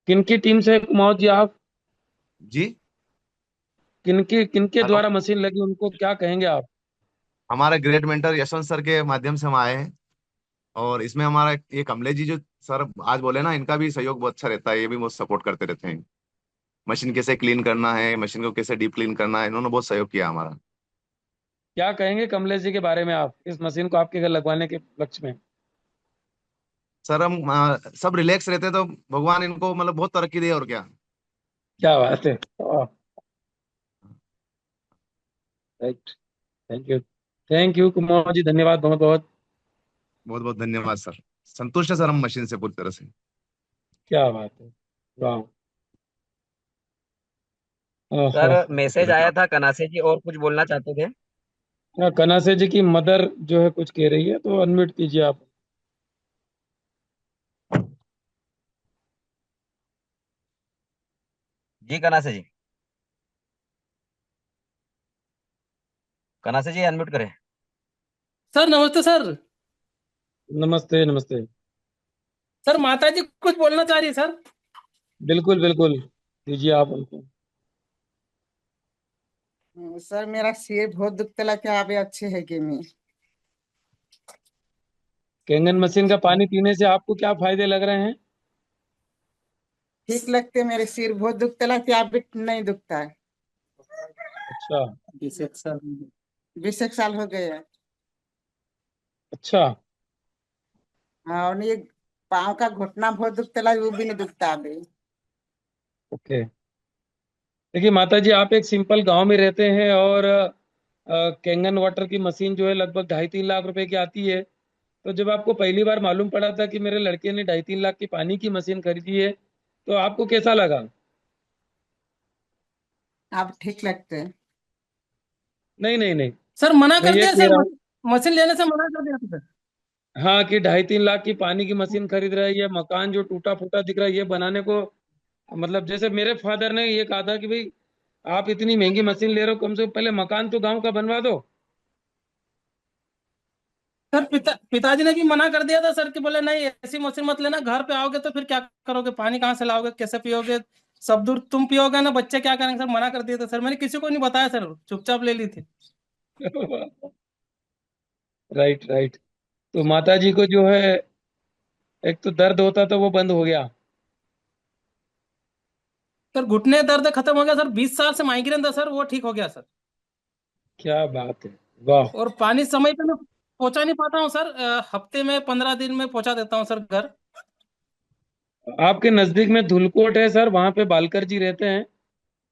किनकी टीम से कुमार जी आप? जी, किनके हेलो। द्वारा मशीन लगी, उनको क्या कहेंगे आप? हमारे ग्रेट मेंटर यशवंत सर के माध्यम से हम आए हैं, और इसमें हमारा ये कमलेश जी जो सर आज बोले ना, इनका भी सहयोग बहुत अच्छा रहता है, ये भी बहुत सपोर्ट करते रहते हैं। मशीन कैसे क्लीन करना है, मशीन को कैसे डीप क्लीन करना है, इन्होंने बहुत सहयोग किया हमारा। क्या कहेंगे कमलेश जी के बारे में आप, इस मशीन को आपके घर लगवाने के लक्ष्य में? सर हम सब रिलैक्स रहते तो भगवान इनको मतलब बहुत तरक्की दे, और क्या। क्या बात है, right. Thank you, thank you Kumar ji, धन्यवाद बहुत बहुत। बहुत बहुत धन्यवाद सर। संतुष्ट है सर हम मशीन से पूरी तरह से। क्या बात है, वाह। सर ओहो। मैसेज आया था कनासे जी, और कुछ बोलना चाहते थे? कनासे जी की मदर जो है कुछ कह रही है, तो अनम्यूट कीजिए आप। जी कनासे जी, कनासे जी अनम्यूट करें। सर नमस्ते सर। नमस्ते नमस्ते। सर माता जी कुछ बोलना चाह रही है सर। बिल्कुल बिल्कुल, दीजिए आप उनको। सर मेरा सिर बहुत दुखता लगता है, आप अच्छे है कि नहीं? कैंगन मशीन का पानी पीने से आपको क्या फायदे लग रहे हैं? ठीक लगते, मेरे सिर बहुत दुखता लगता है, आप भी नहीं दुखता है? अच्छा। 20 साल, 20 साल हो गए हैं। अच्छा। हाँ, और ये पाँव का घुटना बहुत दुखता लगा, वो भी नहीं दुखता अभी। ओके। देखिए माता जी, आप एक सिंपल गांव में रहते हैं, और कैंगन वाटर की मशीन जो है लगभग 2.5-3 लाख रुपए की आती है। तो जब आपको पहली बार मालूम पड़ा था कि मेरे लड़के ने 2.5-3 लाख की पानी की मशीन खरीदी है, तो आपको कैसा लगा? आप ठीक लगते हैं। नहीं नहीं नहीं, सर मना मैं कर ये दिया कह सर, रहा हूँ, मशीन लेने से मना कर दिया था सर। हाँ, कि 2.5-3 लाख की पानी की मशीन खरीद रहा है, ये मकान जो टूटा फूटा दिख रहा है ये बनाने को, मतलब जैसे मेरे फादर ने ये कहा था कि भाई आप इतनी महंगी मशीन ले रहे हो, कम से कम पहले मकान तो गांव का बनवा दो। सर पिताजी ने भी मना कर दिया था सर, कि बोले नहीं ऐसी मशीन मत लेना, घर पे आओगे तो फिर क्या करोगे, पानी कहाँ से लाओगे, कैसे पियोगे, सब दूर तुम पियोगे ना, बच्चे क्या करेंगे सर, मना कर दिया था सर। मैंने किसी को नहीं बताया सर, चुपचाप ले ली थी। Right right. तो माता जी को जो है एक तो दर्द होता था वो बंद हो गया। सर घुटने दर्द खत्म हो गया सर, 20 साल से माइग्रेन था सर, वो ठीक हो गया सर। क्या बात है, वाह। और पानी समय पे मैं पहुंचा नहीं पाता हूँ सर, हफ्ते में 15 दिन में पहुंचा देता हूँ सर घर। आपके नजदीक में धुलकोट है सर, वहां पे बालकर जी रहते हैं।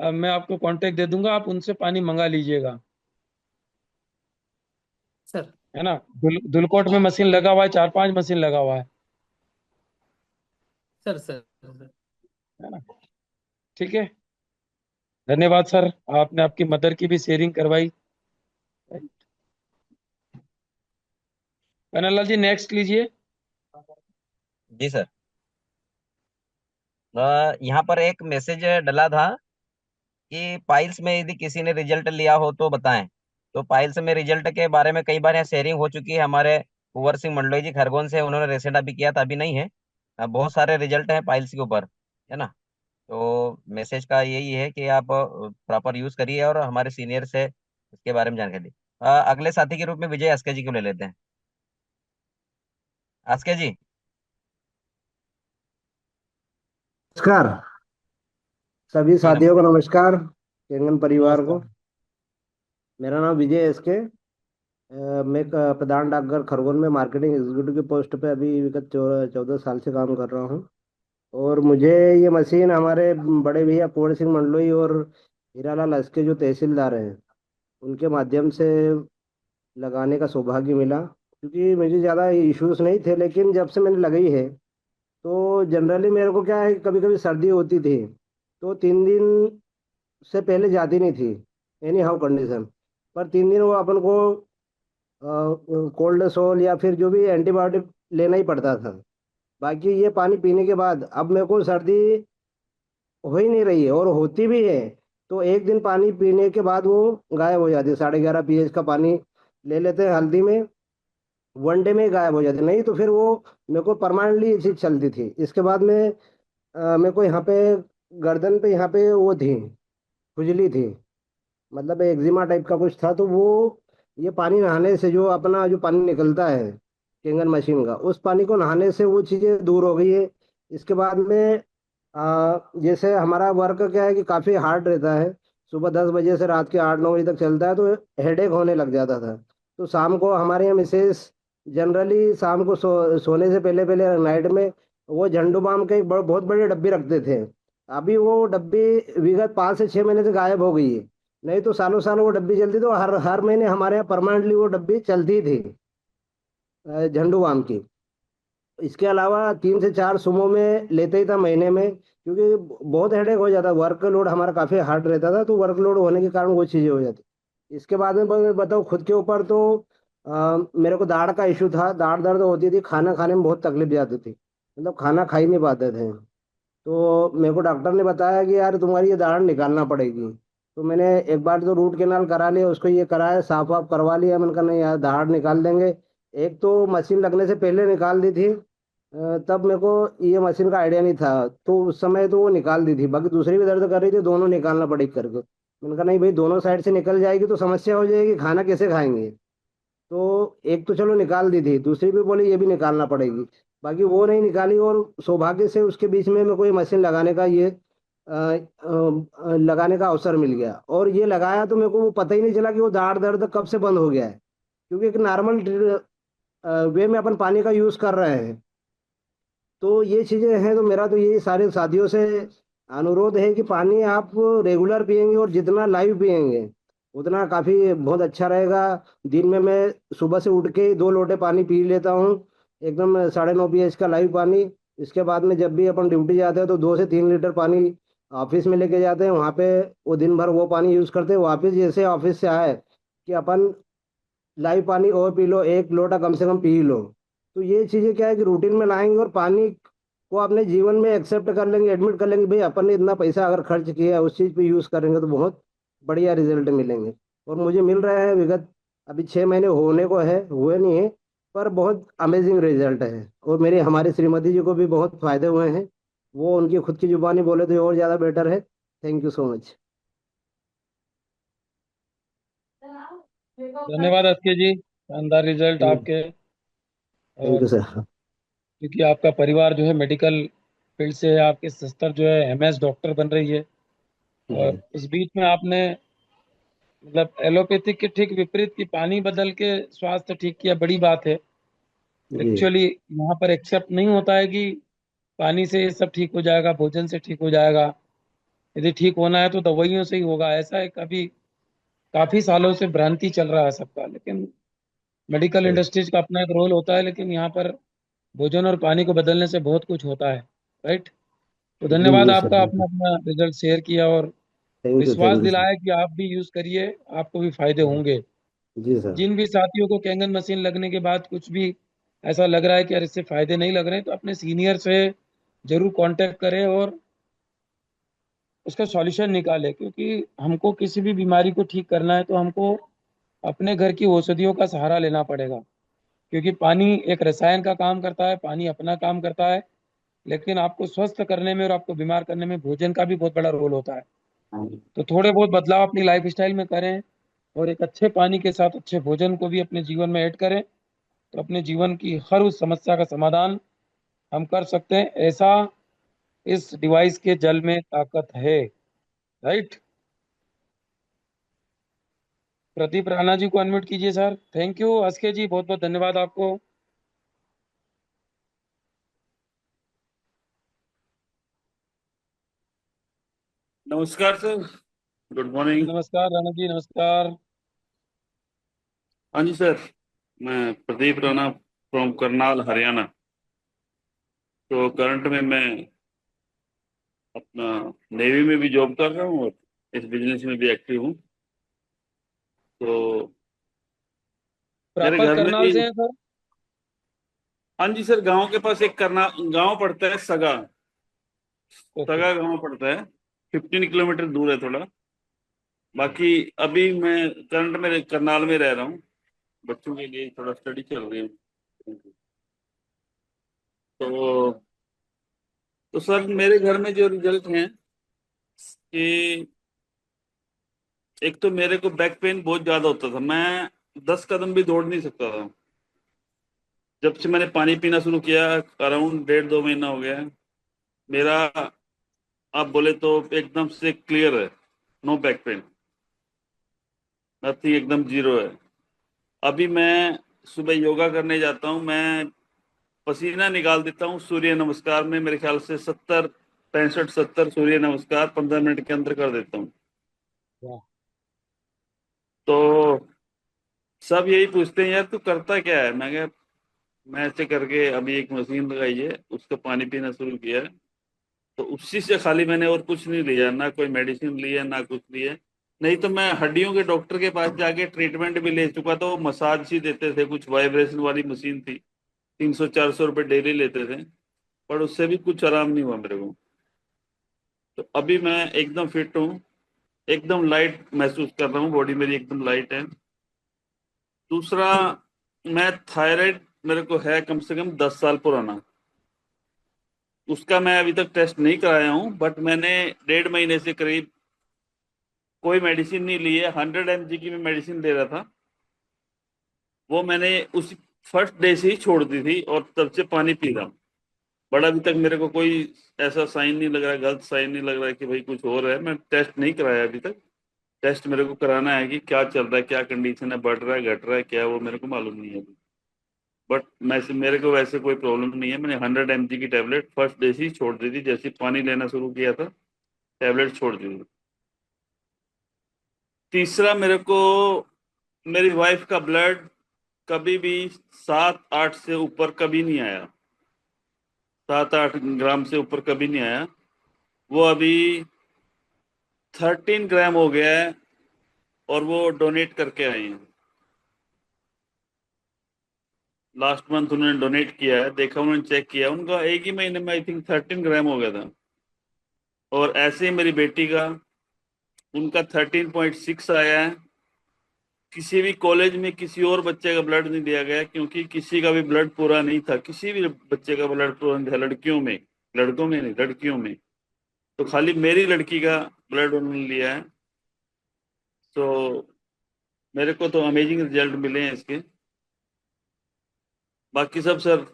अब मैं आपको कांटेक्ट दे दूंगा, आप उनसे पानी मंगा लीजिएगा, सर है ना। धुलकोट में मशीन लगा हुआ है, 4-5 मशीन लगा हुआ सर सर सर। है ना। ठीक है, धन्यवाद सर, आपने आपकी मदर की भी शेयरिंग करवाई। कन्हैया जी नेक्स्ट लीजिए। जी सर। यहाँ पर एक मैसेज डला था कि पाइल्स में यदि किसी ने रिजल्ट लिया हो तो बताएं। तो पाइल्स में रिजल्ट के बारे में कई बार यहाँ शेयरिंग हो चुकी है, हमारे कुंवर सिंह मंडलोई जी खरगोन से, उन्होंने रिसेंट अभी किया था, अभी नहीं है। बहुत सारे रिजल्ट हैं पाइल्स के ऊपर, है ना। तो मैसेज का यही है कि आप प्रॉपर यूज करिए और हमारे सीनियर से इसके बारे में जानकारी दी। अगले साथी के रूप में विजय अस्के जी को ले लेते हैं। अस्के जी। नमस्कार सभी जी साथियों को, नमस्कार। नमस्कार केंगन परिवार को। नमस्कार। मेरा नाम विजय एस के। मैं एक प्रधान डाकघर खरगोन में मार्केटिंग एग्जीक्यूटिव की पोस्ट पे अभी विगत 14 साल से काम कर रहा हूँ। और मुझे ये मशीन हमारे बड़े भैया कुंवर सिंह मंडलोई और हीरालाल एसके जो तहसीलदार हैं उनके माध्यम से लगाने का सौभाग्य मिला, क्योंकि मुझे ज़्यादा इश्यूज नहीं थे। लेकिन जब से मैंने लगाई है तो जनरली मेरे को क्या है, कभी कभी सर्दी होती थी तो 3 दिन से पहले जाती नहीं थी एनी हाउ कंडीशन। पर 3 दिन वो अपन को कोल्ड सोल या फिर जो भी एंटीबायोटिक लेना ही पड़ता था। बाकी ये पानी पीने के बाद अब मेरे को सर्दी हो ही नहीं रही है, और होती भी है तो एक दिन पानी पीने के बाद वो गायब हो जाती है। 11.5 pH का पानी ले लेते हैं हल्दी में, 1 डे में ही गायब हो जाती, नहीं तो फिर वो मेरे को परमानेंटली ये चीज़ चलती थी। इसके बाद में मेरे को यहाँ पे गर्दन पे यहाँ पे वो थी, खुजली थी, मतलब एक्जिमा टाइप का कुछ था। तो वो ये पानी नहाने से जो अपना जो पानी निकलता है केंगन मशीन का, उस पानी को नहाने से वो चीज़ें दूर हो गई है। इसके बाद में जैसे हमारा वर्क क्या है कि काफ़ी हार्ड रहता है, सुबह 10 बजे से रात के 8-9 बजे तक चलता है, तो हेडेक होने लग जाता था। तो शाम को हमारे यहाँ मिसेस जनरली शाम को सोने से पहले पहले नाइट में वो झंडू बाम के एक बहुत बड़े डब्बे रखते थे। अभी वो डब्बी विगत 5 से 6 महीने से गायब हो गई है, नहीं तो सालों सालों वो डब्बी चलती। तो हर हर महीने हमारे यहाँ परमानेंटली वो डब्बी चलती थी झंडू बाम की। इसके अलावा 3 से 4 सुमो में लेते ही था महीने में, क्योंकि बहुत हेडेक हो जाता, वर्कलोड हमारा काफ़ी हार्ड रहता था, तो वर्कलोड होने के कारण वो चीज़ें हो जाती। इसके बाद में बताओ खुद के ऊपर, तो मेरे को दाढ़ का इशू था, दाढ़ दर्द होती थी, खाना खाने में बहुत तकलीफ जाती थी, मतलब खाना खा ही नहीं पाते थे। तो मेरे को डॉक्टर ने बताया कि यार तुम्हारी ये दाढ़ निकालना पड़ेगी। तो मैंने एक बार तो रूट केनाल करा लिया, उसको ये कराया, साफ वाफ करवा लिया। मैंने कहा नहीं यार दाढ़ निकाल देंगे। एक तो मशीन लगने से पहले निकाल दी थी, तब मेरे को ये मशीन का आइडिया नहीं था, तो उस समय तो वो निकाल दी थी। बाकी दूसरी भी दर्द कर रही थी, दोनों निकालना पड़ी करके। मैंने कहा नहीं भाई, दोनों साइड से निकल जाएगी तो समस्या हो जाएगी, खाना कैसे खाएंगे। तो एक तो चलो निकाल दी थी, दूसरी भी बोली ये भी निकालना पड़ेगी। बाकी वो नहीं निकाली, और सौभाग्य से उसके बीच में मेरे को ये मशीन लगाने का लगाने का अवसर मिल गया। और ये लगाया तो मेरे को वो पता ही नहीं चला कि वो दाढ़ दर्द कब से बंद हो गया है, क्योंकि एक नॉर्मल वे में अपन पानी का यूज़ कर रहे हैं। तो ये चीज़ें हैं। तो मेरा तो यही सारे साथियों से अनुरोध है कि पानी आप रेगुलर पियेंगे और जितना लाइव पियेंगे उतना काफ़ी बहुत अच्छा रहेगा। दिन में मैं सुबह से उठ के 2 लोटे पानी पी लेता हूँ, एकदम 9.5 pH का लाइव पानी। इसके बाद में जब भी अपन ड्यूटी जाते हैं तो 2 से 3 लीटर पानी ऑफिस में लेके जाते हैं, वहाँ पे वो दिन भर वो पानी यूज़ करते हैं। वापस जैसे ऑफिस से आए कि अपन लाइव पानी और पी लो, 1 लोटा कम से कम पी लो। तो ये चीज़ें क्या है कि रूटीन में लाएंगे और पानी को अपने जीवन में एक्सेप्ट कर लेंगे, एडमिट कर लेंगे, भाई अपन ने इतना पैसा अगर खर्च किया है उस चीज़ पे यूज़ करेंगे तो बहुत बढ़िया रिजल्ट मिलेंगे। और मुझे मिल रहे हैं विगत अभी 6 महीने होने को है, हुए नहीं है, पर बहुत अमेजिंग रिजल्ट है। और मेरे हमारी श्रीमती जी को भी बहुत फायदे हुए हैं, वो उनकी खुद की जुबानी बोले तो और ज़्यादा बेटर है। Thank you so much. धन्यवाद अस्के जी, शानदार रिजल्ट आपके। थैंक यू और सर। क्योंकि आपका परिवार जो है मेडिकल फील्ड से है, आपकी सिस्टर जो है एमएस डॉक्टर बन रही है, और जी इस बीच में आपने मतलब एलोपैथिक के ठीक विपरीत की पानी बदल के स्वास्थ्य ठीक किया, बड़ी बात है। जी एक्चुअली यहाँ पर एक्सेप्ट नहीं होता है कि पानी से ये सब ठीक हो जाएगा, भोजन से ठीक हो जाएगा। यदि ठीक होना है तो दवाइयों से ही होगा, ऐसा है। कभी काफी सालों से भ्रांति चल रहा है सबका, लेकिन मेडिकल सही। इंडस्ट्रीज का अपना एक रोल होता है, लेकिन यहाँ पर भोजन और पानी को बदलने से बहुत कुछ होता है, राइट। तो जी धन्यवाद जी सर, आपका, अपना बिल्कुल। अपना रिजल्ट शेयर किया और विश्वास थैंक यू सर। दिलाया कि आप भी यूज करिए, आपको भी फायदे होंगे। जी सर। जिन भी साथियों को कैंगन मशीन लगने के बाद कुछ भी ऐसा लग रहा है कि यार इससे फायदे नहीं लग रहे हैं, तो अपने सीनियर से जरूर कांटेक्ट करें और उसका सॉल्यूशन निकालें। क्योंकि हमको किसी भी बीमारी को ठीक करना है तो हमको अपने घर की औषधियों का सहारा लेना पड़ेगा। क्योंकि पानी एक रसायन का काम करता है, पानी अपना काम करता है, लेकिन आपको स्वस्थ करने में और आपको बीमार करने में भोजन का भी बहुत बड़ा रोल होता है। तो थोड़े बहुत बदलाव अपनी लाइफ स्टाइल में करें और एक अच्छे पानी के साथ अच्छे भोजन को भी अपने जीवन में ऐड करें, तो अपने जीवन की हर उस समस्या का समाधान हम कर सकते हैं। ऐसा इस डिवाइस के जल में ताकत है, राइट। प्रदीप राणा जी को अनम्यूट कीजिए सर। थैंक यू अस्के जी, बहुत बहुत धन्यवाद आपको। नमस्कार सर, गुड मॉर्निंग। नमस्कार राणा जी, नमस्कार। हाँ जी सर, मैं प्रदीप राणा फ्रॉम करनाल हरियाणा। तो करंट में मैं अपना नेवी में भी जॉब कर रहा हूँ और इस बिजनेस में भी एक्टिव हूँ। तो मेरे प्रॉपर घर में करनाल भी, से हैं सर? हाँ जी सर, गांव के पास एक करना गांव पड़ता है सगा। ओके। सगा गांव पड़ता है, 15 किलोमीटर दूर है थोड़ा। बाकी अभी मैं करंट में करनाल में रह रहा हूँ, बच्चों के लिए थोड़ा स्टडी चल रही है। तो सर मेरे घर में जो रिजल्ट हैं कि एक तो मेरे को बैक पेन बहुत ज्यादा होता था, मैं 10 कदम भी दौड़ नहीं सकता था। जब से मैंने पानी पीना शुरू किया, अराउंड 1.5-2 महीना हो गया है, मेरा आप बोले तो एकदम से क्लियर है, नो बैक पेन, नथिंग, एकदम जीरो है। अभी मैं सुबह योगा करने जाता हूँ, मैं पसीना निकाल देता हूँ सूर्य नमस्कार में, मेरे ख्याल से 65-70 सूर्य नमस्कार 15 मिनट के अंदर कर देता हूँ। वाह। तो सब यही पूछते हैं यार तू करता क्या है, मैं मैं ऐसे करके अभी एक मशीन लगाई है, उसका पानी पीना शुरू किया है। तो उसी से खाली, मैंने और कुछ नहीं लिया, ना कोई मेडिसिन लिया ना कुछ लिया। नहीं तो मैं हड्डियों के डॉक्टर के पास जाके ट्रीटमेंट भी ले चुका था, वो मसाज ही देते थे, कुछ वाइब्रेशन वाली मशीन थी, 300-400 रुपये डेली लेते थे, पर उससे भी कुछ आराम नहीं हुआ मेरे को। तो अभी मैं एकदम फिट हूँ, एकदम लाइट महसूस कर रहा हूँ, बॉडी मेरी एकदम लाइट है। दूसरा, मैं थायराइड मेरे को है कम से कम 10 साल पुराना, उसका मैं अभी तक टेस्ट नहीं कराया हूँ, बट मैंने 1.5 महीने से करीब कोई मेडिसिन नहीं ली है। 100 mg की मैं मेडिसिन ले रहा था, वो मैंने उस फर्स्ट डे से ही छोड़ दी थी और तब से पानी पी रहा हूँ। बट अभी तक मेरे को कोई ऐसा साइन नहीं लग रहा है, गलत साइन नहीं लग रहा है कि भाई कुछ हो रहा है। मैं टेस्ट नहीं कराया अभी तक, टेस्ट मेरे को कराना है कि क्या चल रहा है, क्या कंडीशन है, बढ़ रहा है घट रहा है क्या, वो मेरे को मालूम नहीं है अभी। बट मेरे को वैसे कोई प्रॉब्लम नहीं है। मैंने 100 mg की टेबलेट फर्स्ट डे से ही छोड़ दी थी, जैसे ही पानी लेना शुरू किया था टेबलेट छोड़ दी थी। तीसरा, मेरे को मेरी वाइफ का ब्लड कभी भी 7-8 से ऊपर कभी नहीं आया, 7-8 ग्राम से ऊपर कभी नहीं आया। वो अभी 13 ग्राम हो गया है और वो डोनेट करके आई हैं। लास्ट मंथ उन्होंने डोनेट किया है, देखा, उन्होंने चेक किया, उनका एक ही महीने में आई थिंक 13 ग्राम हो गया था। और ऐसे ही मेरी बेटी का, उनका 13.6 आया है। किसी भी कॉलेज में किसी और बच्चे का ब्लड नहीं दिया गया, क्योंकि किसी का भी ब्लड पूरा नहीं था, किसी भी बच्चे का ब्लड पूरा नहीं था, लड़कियों में, लड़कों में नहीं, लड़कियों में। तो खाली मेरी लड़की का ब्लड उन्होंने लिया है। तो मेरे को तो अमेजिंग रिजल्ट मिले हैं इसके। बाकी सब सर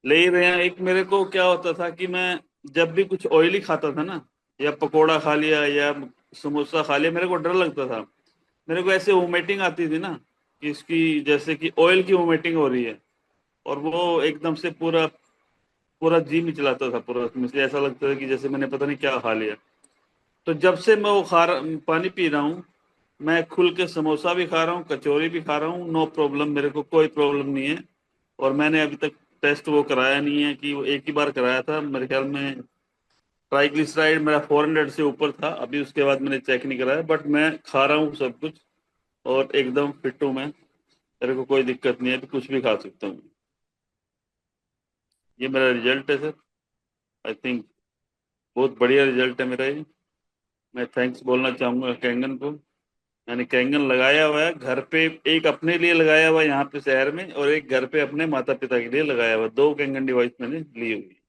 ले ही रहे हैं। एक मेरे को क्या होता था कि मैं जब भी कुछ ऑयली खाता था ना, या पकोड़ा खा लिया या समोसा खा लिया, मेरे को डर लगता था। मेरे को ऐसे वोमिटिंग आती थी ना कि इसकी जैसे कि ऑयल की वोमिटिंग हो रही है, और वो एकदम से पूरा पूरा जी मिचलाता था पूरा। मुझे ऐसा लगता था कि जैसे मैंने पता नहीं क्या खा लिया। तो जब से मैं वो पानी पी रहा हूँ, मैं खुल के समोसा भी खा रहा हूँ, कचौरी भी खा रहा हूँ, नो प्रॉब्लम, मेरे को कोई प्रॉब्लम नहीं है। और मैंने अभी तक टेस्ट वो कराया नहीं है, कि वो एक ही बार कराया था मेरे ख्याल में। ट्राइग्लिसराइड मेरा 400 से ऊपर था, अभी उसके बाद मैंने चेक नहीं कराया। बट मैं खा रहा हूँ सब कुछ और एकदम फिट हूँ मैं, मेरे को कोई दिक्कत नहीं है, कुछ भी खा सकता हूँ। ये मेरा रिजल्ट है सर। आई थिंक बहुत बढ़िया रिजल्ट है मेरा ये। मैं थैंक्स बोलना चाहूंगा कैंगन को। मैंने कैंगन लगाया हुआ है घर पे, एक अपने लिए लगाया हुआ है यहाँ पे शहर में, और एक घर पे अपने माता पिता के लिए लगाया हुआ है। 2 कैंगन डिवाइस मैंने ली हुई है।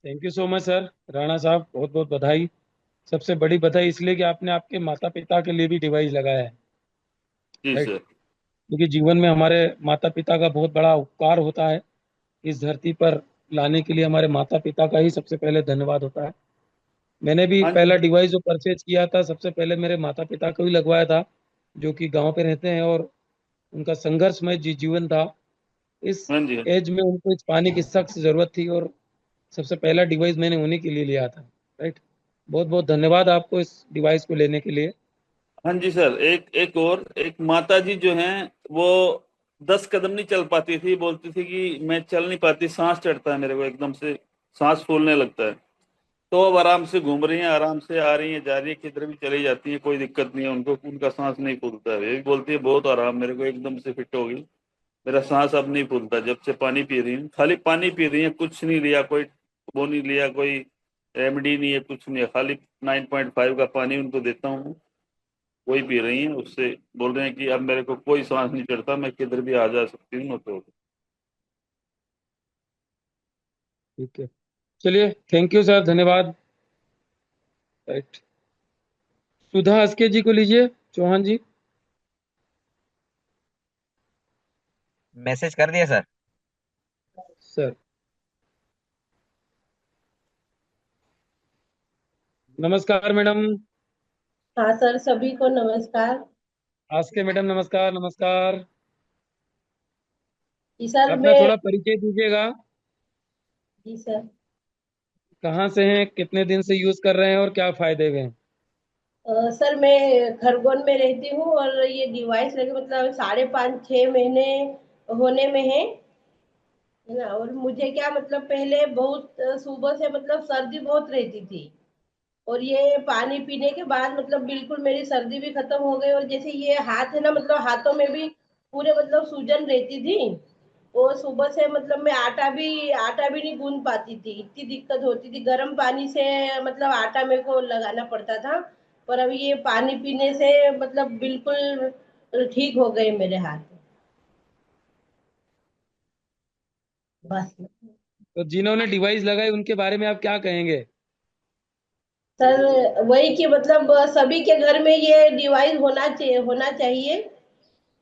Thank you so much sir. Rana साहब बहुत बहुत बधाई। सबसे बड़ी बधाई इसलिए कि आपने आपके माता पिता के लिए भी डिवाइस लगाया है, जी राइट। सर। क्योंकि जीवन में हमारे माता पिता का बहुत बड़ा उपकार होता है। इस धरती पर लाने के लिए हमारे माता पिता का ही सबसे पहले धन्यवाद होता है। मैंने भी हाँ पहला जी। डिवाइस जो परचेज किया था, सबसे पहले मेरे माता पिता को ही लगवाया था, जो कि गांव पे रहते हैं, और उनका संघर्षमय जीवन था। इस हाँ जी। एज में उनको इस पानी की सख्त जरूरत थी, और सबसे पहला डिवाइस मैंने उन्हीं के लिए लिया था, राइट। बहुत बहुत धन्यवाद आपको इस डिवाइस को लेने के लिए। हाँ जी सर। एक माता जी जो हैं, वो 10 कदम नहीं चल पाती थी, बोलती थी कि मैं चल नहीं पाती, सांस चढ़ता है मेरे को, एकदम से सांस फूलने लगता है। तो अब आराम से घूम रही हैं, आराम से आ रही हैं, जा रही है, किधर भी चली जाती है, कोई दिक्कत नहीं है उनको, उनका सांस नहीं फूलता है। ये भी बोलती है बहुत आराम, मेरे को एकदम से फिट हो गई, मेरा सांस अब नहीं फूलता जब से पानी पी रही हूँ। खाली पानी पी रही है, कुछ नहीं लिया, कोई वो नहीं लिया, कोई रेमेडी नहीं है, कुछ नहीं है, खाली 9.5 का पानी उनको देता हूँ, वही पी रही हैं। उससे बोल रहे हैं कि अब मेरे को कोई सांस नहीं चढ़ता, मैं किधर भी आ जा सकती हूँ। तो ठीक है, चलिए, थैंक यू सर, धन्यवाद, राइट। सुधा एसके जी को लीजिए, चौहान जी। मैसेज कर दिया सर। सर नमस्कार मैडम। हाँ सर, सभी को नमस्कार। एसके मैडम नमस्कार, नमस्कार। जी सर, अपना मैं थोड़ा परिचय दीजिएगा। जी सर। कहाँ से हैं, कितने दिन से यूज कर रहे हैं, और क्या फायदे हुए हैं? सर, मैं खरगोन में रहती हूँ और ये डिवाइस लगे मतलब 5.5-6 महीने होने में है ना। और मुझे क्या मतलब पहले बहुत सुबह से मतलब सर्दी बहुत रहती थी, और ये पानी पीने के बाद मतलब बिल्कुल मेरी सर्दी भी खत्म हो गई। और जैसे ये हाथ है ना, मतलब हाथों में भी पूरे मतलब सूजन रहती थी। और सुबह से मतलब मैं आटा भी नहीं गूंद पाती थी, इतनी दिक्कत होती थी। गर्म पानी से मतलब आटा मेरे को लगाना पड़ता था। पर अभी ये पानी पीने से मतलब बिल्कुल ठीक हो गए मेरे हाथ, बस। तो जिन्होंने डिवाइस लगाई उनके बारे में आप क्या कहेंगे? सर, वही कि मतलब सभी के घर में ये डिवाइस होना चाहिए।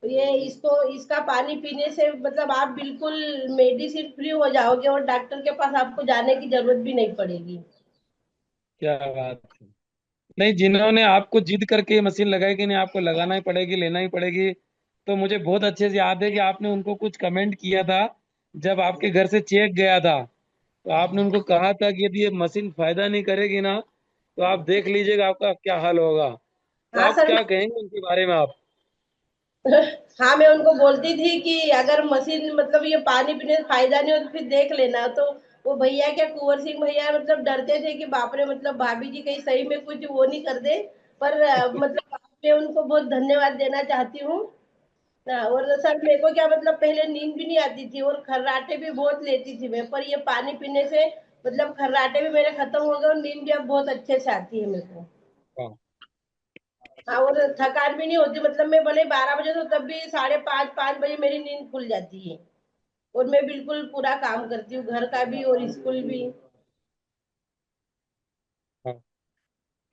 ये इसका पानी पीने से मतलब आप बिल्कुल मेडिसिन फ्री हो जाओगे, और डॉक्टर के पास आपको जाने की जरूरत भी नहीं पड़ेगी। क्या बात है। नहीं, जिन्होंने आपको जिद करके ये मशीन लगाई कि नहीं आपको लगाना ही पड़ेगी, लेना ही पड़ेगी, तो मुझे बहुत अच्छे से याद है कि आपने उनको कुछ कमेंट किया था जब आपके घर से चेक गया था। तो आपने उनको कहा था कि यदि ये मशीन फायदा नहीं करेगी ना, तो आप देख लीजिएगा आपका क्या हाल होगा। तो हाँ आप सर। क्या कहेंगे उनके बारे में आप? हाँ, मैं उनको बोलती थी कि अगर मशीन मतलब ये पानी पीने से फायदा नहीं हो तो फिर देख लेना। तो वो भैया, क्या कुंवर सिंह भैया, मतलब डरते थे कि बाप रे, मतलब भाभी जी कहीं सही में कुछ वो नहीं कर दे। पर मतलब मैं उनको बहुत धन्यवाद देना चाहती हूँ ना। और सर, मेरे को क्या मतलब पहले नींद भी नहीं आती थी, और खर्राटे भी बहुत लेती थी मैं। पर ये पानी पीने से मतलब खर्राटे भी मेरे खत्म हो गए, और नींद भी अब बहुत अच्छे से आती है मेरे को। हाँ। हाँ, और थकान भी नहीं होती। मतलब मैं भले 12 बजे तो तब भी 5:30-5 बजे मेरी नींद खुल जाती है, और मैं बिल्कुल पूरा काम करती हूँ, घर का भी और स्कूल भी। हाँ।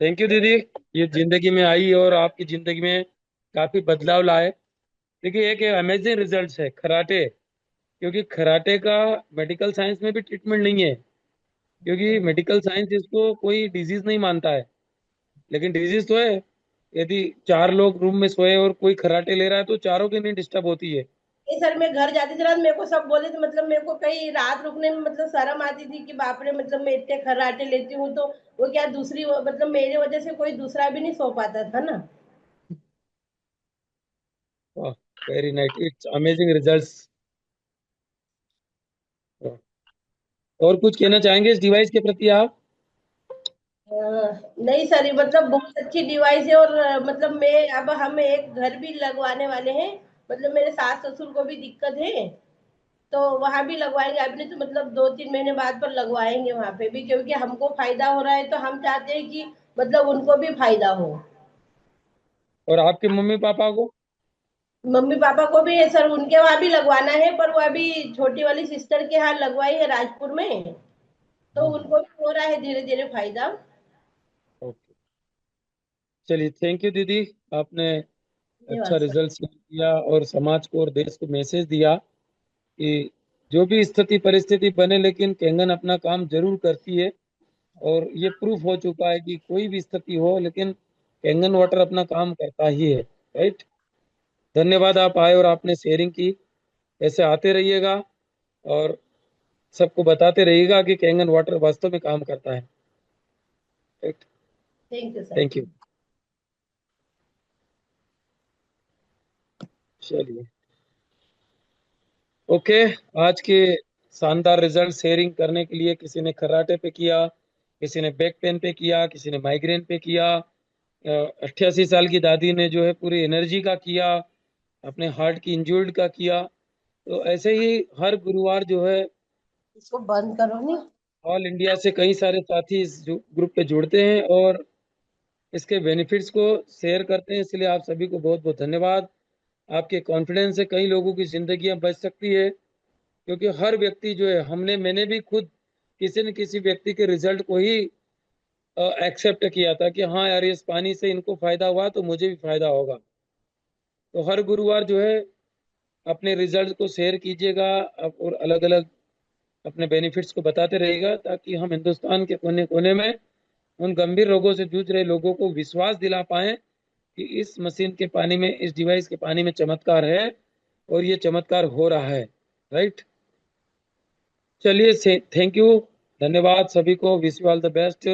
थैंक यू दीदी, ये जिंदगी में आई और आपकी जिंदगी में काफी बदलाव लाए। देखिए एक अमेजिंग रिजल्ट है खराटे, क्योंकि खराटे का मेडिकल साइंस में भी ट्रीटमेंट नहीं है, क्योंकि मेडिकल साइंस इसको कोई डिजीज नहीं मानता है, लेकिन डिजीज तो है। यदि 4 लोग रूम में सोए और कोई खराटे ले रहा है तो चारों की नींद डिस्टर्ब होती है। नहीं सर, मैं घर जाती थी रात, मेरे को सब बोले थे, मतलब मेरे को कहीं रात रुकने में मतलब शर्म आती थी कि बाप रे, मतलब मैं इतने खर्राटे लेती हूँ तो वो क्या दूसरी मतलब मेरी वजह से कोई दूसरा भी नहीं सो पाता था ना। वाह, very nice, it's amazing results. और कुछ कहना चाहेंगे इस डिवाइस के प्रति आप? नहीं सर, ये मतलब बहुत अच्छी डिवाइस है और मतलब मैं अब हम एक घर भी लगवाने वाले हैं, मतलब मेरे सास ससुर को भी दिक्कत है तो वहां भी लगवाएंगे। अभी तो मतलब 2-3 महीने बाद पर लगवाएंगे वहां पे भी, क्योंकि हमको फायदा हो रहा है तो हम चाहते हैं कि मतलब उनको भी फायदा हो। और आपके मम्मी पापा को? मम्मी पापा को भी है सर, उनके वहां भी लगवाना है, पर वो अभी छोटी वाली सिस्टर के यहाँ लगवाई है राजपुर में, तो उनको भी हो रहा है धीरे धीरे फायदा। ओके, चलिए थैंक यू दीदी, आपने अच्छा धन्यवाद सर। रिजल्ट दिया और समाज को और देश को मैसेज दिया कि जो भी स्थिति परिस्थिति बने, लेकिन कैंगन अपना काम जरूर करती है। और ये प्रूफ हो चुका है कि कोई भी स्थिति हो, लेकिन कैंगन वाटर अपना काम करता ही है। राइट, धन्यवाद, आप आए और आपने शेयरिंग की। ऐसे आते रहिएगा और सबको बताते रहिएगा कि कैंगन वाटर वास्तव में काम करता है। Right, thank you sir. Thank you. चलिए ओके, आज के शानदार रिजल्ट शेयरिंग करने के लिए किसी ने खर्राटे पे किया, किसी ने बैक पेन पे किया, किसी ने माइग्रेन पे किया, 88 साल की दादी ने जो है पूरी एनर्जी का किया, अपने हार्ट की इंजर्ड का किया। तो ऐसे ही हर गुरुवार जो है इसको बंद करो नहीं। ऑल इंडिया से कई सारे साथी इस ग्रुप पे जुड़ते हैं और इसके बेनिफिट्स को शेयर करते हैं, इसलिए आप सभी को बहुत बहुत धन्यवाद। आपके कॉन्फिडेंस से कई लोगों की जिंदगियां बच सकती है, क्योंकि हर व्यक्ति जो है, मैंने भी खुद किसी न किसी व्यक्ति के रिजल्ट को ही एक्सेप्ट किया था कि हाँ यार, इस पानी से इनको फायदा हुआ तो मुझे भी फायदा होगा। तो हर गुरुवार जो है अपने रिजल्ट को शेयर कीजिएगा और अलग अलग अपने बेनिफिट्स को बताते रहिएगा, ताकि हम हिंदुस्तान के कोने कोने में उन गंभीर रोगों से जूझ रहे लोगों को विश्वास दिला पाएं कि इस मशीन के पानी में, इस डिवाइस के पानी में चमत्कार है और ये चमत्कार हो रहा है। राइट, चलिए थैंक यू, धन्यवाद सभी को, wish you all the best.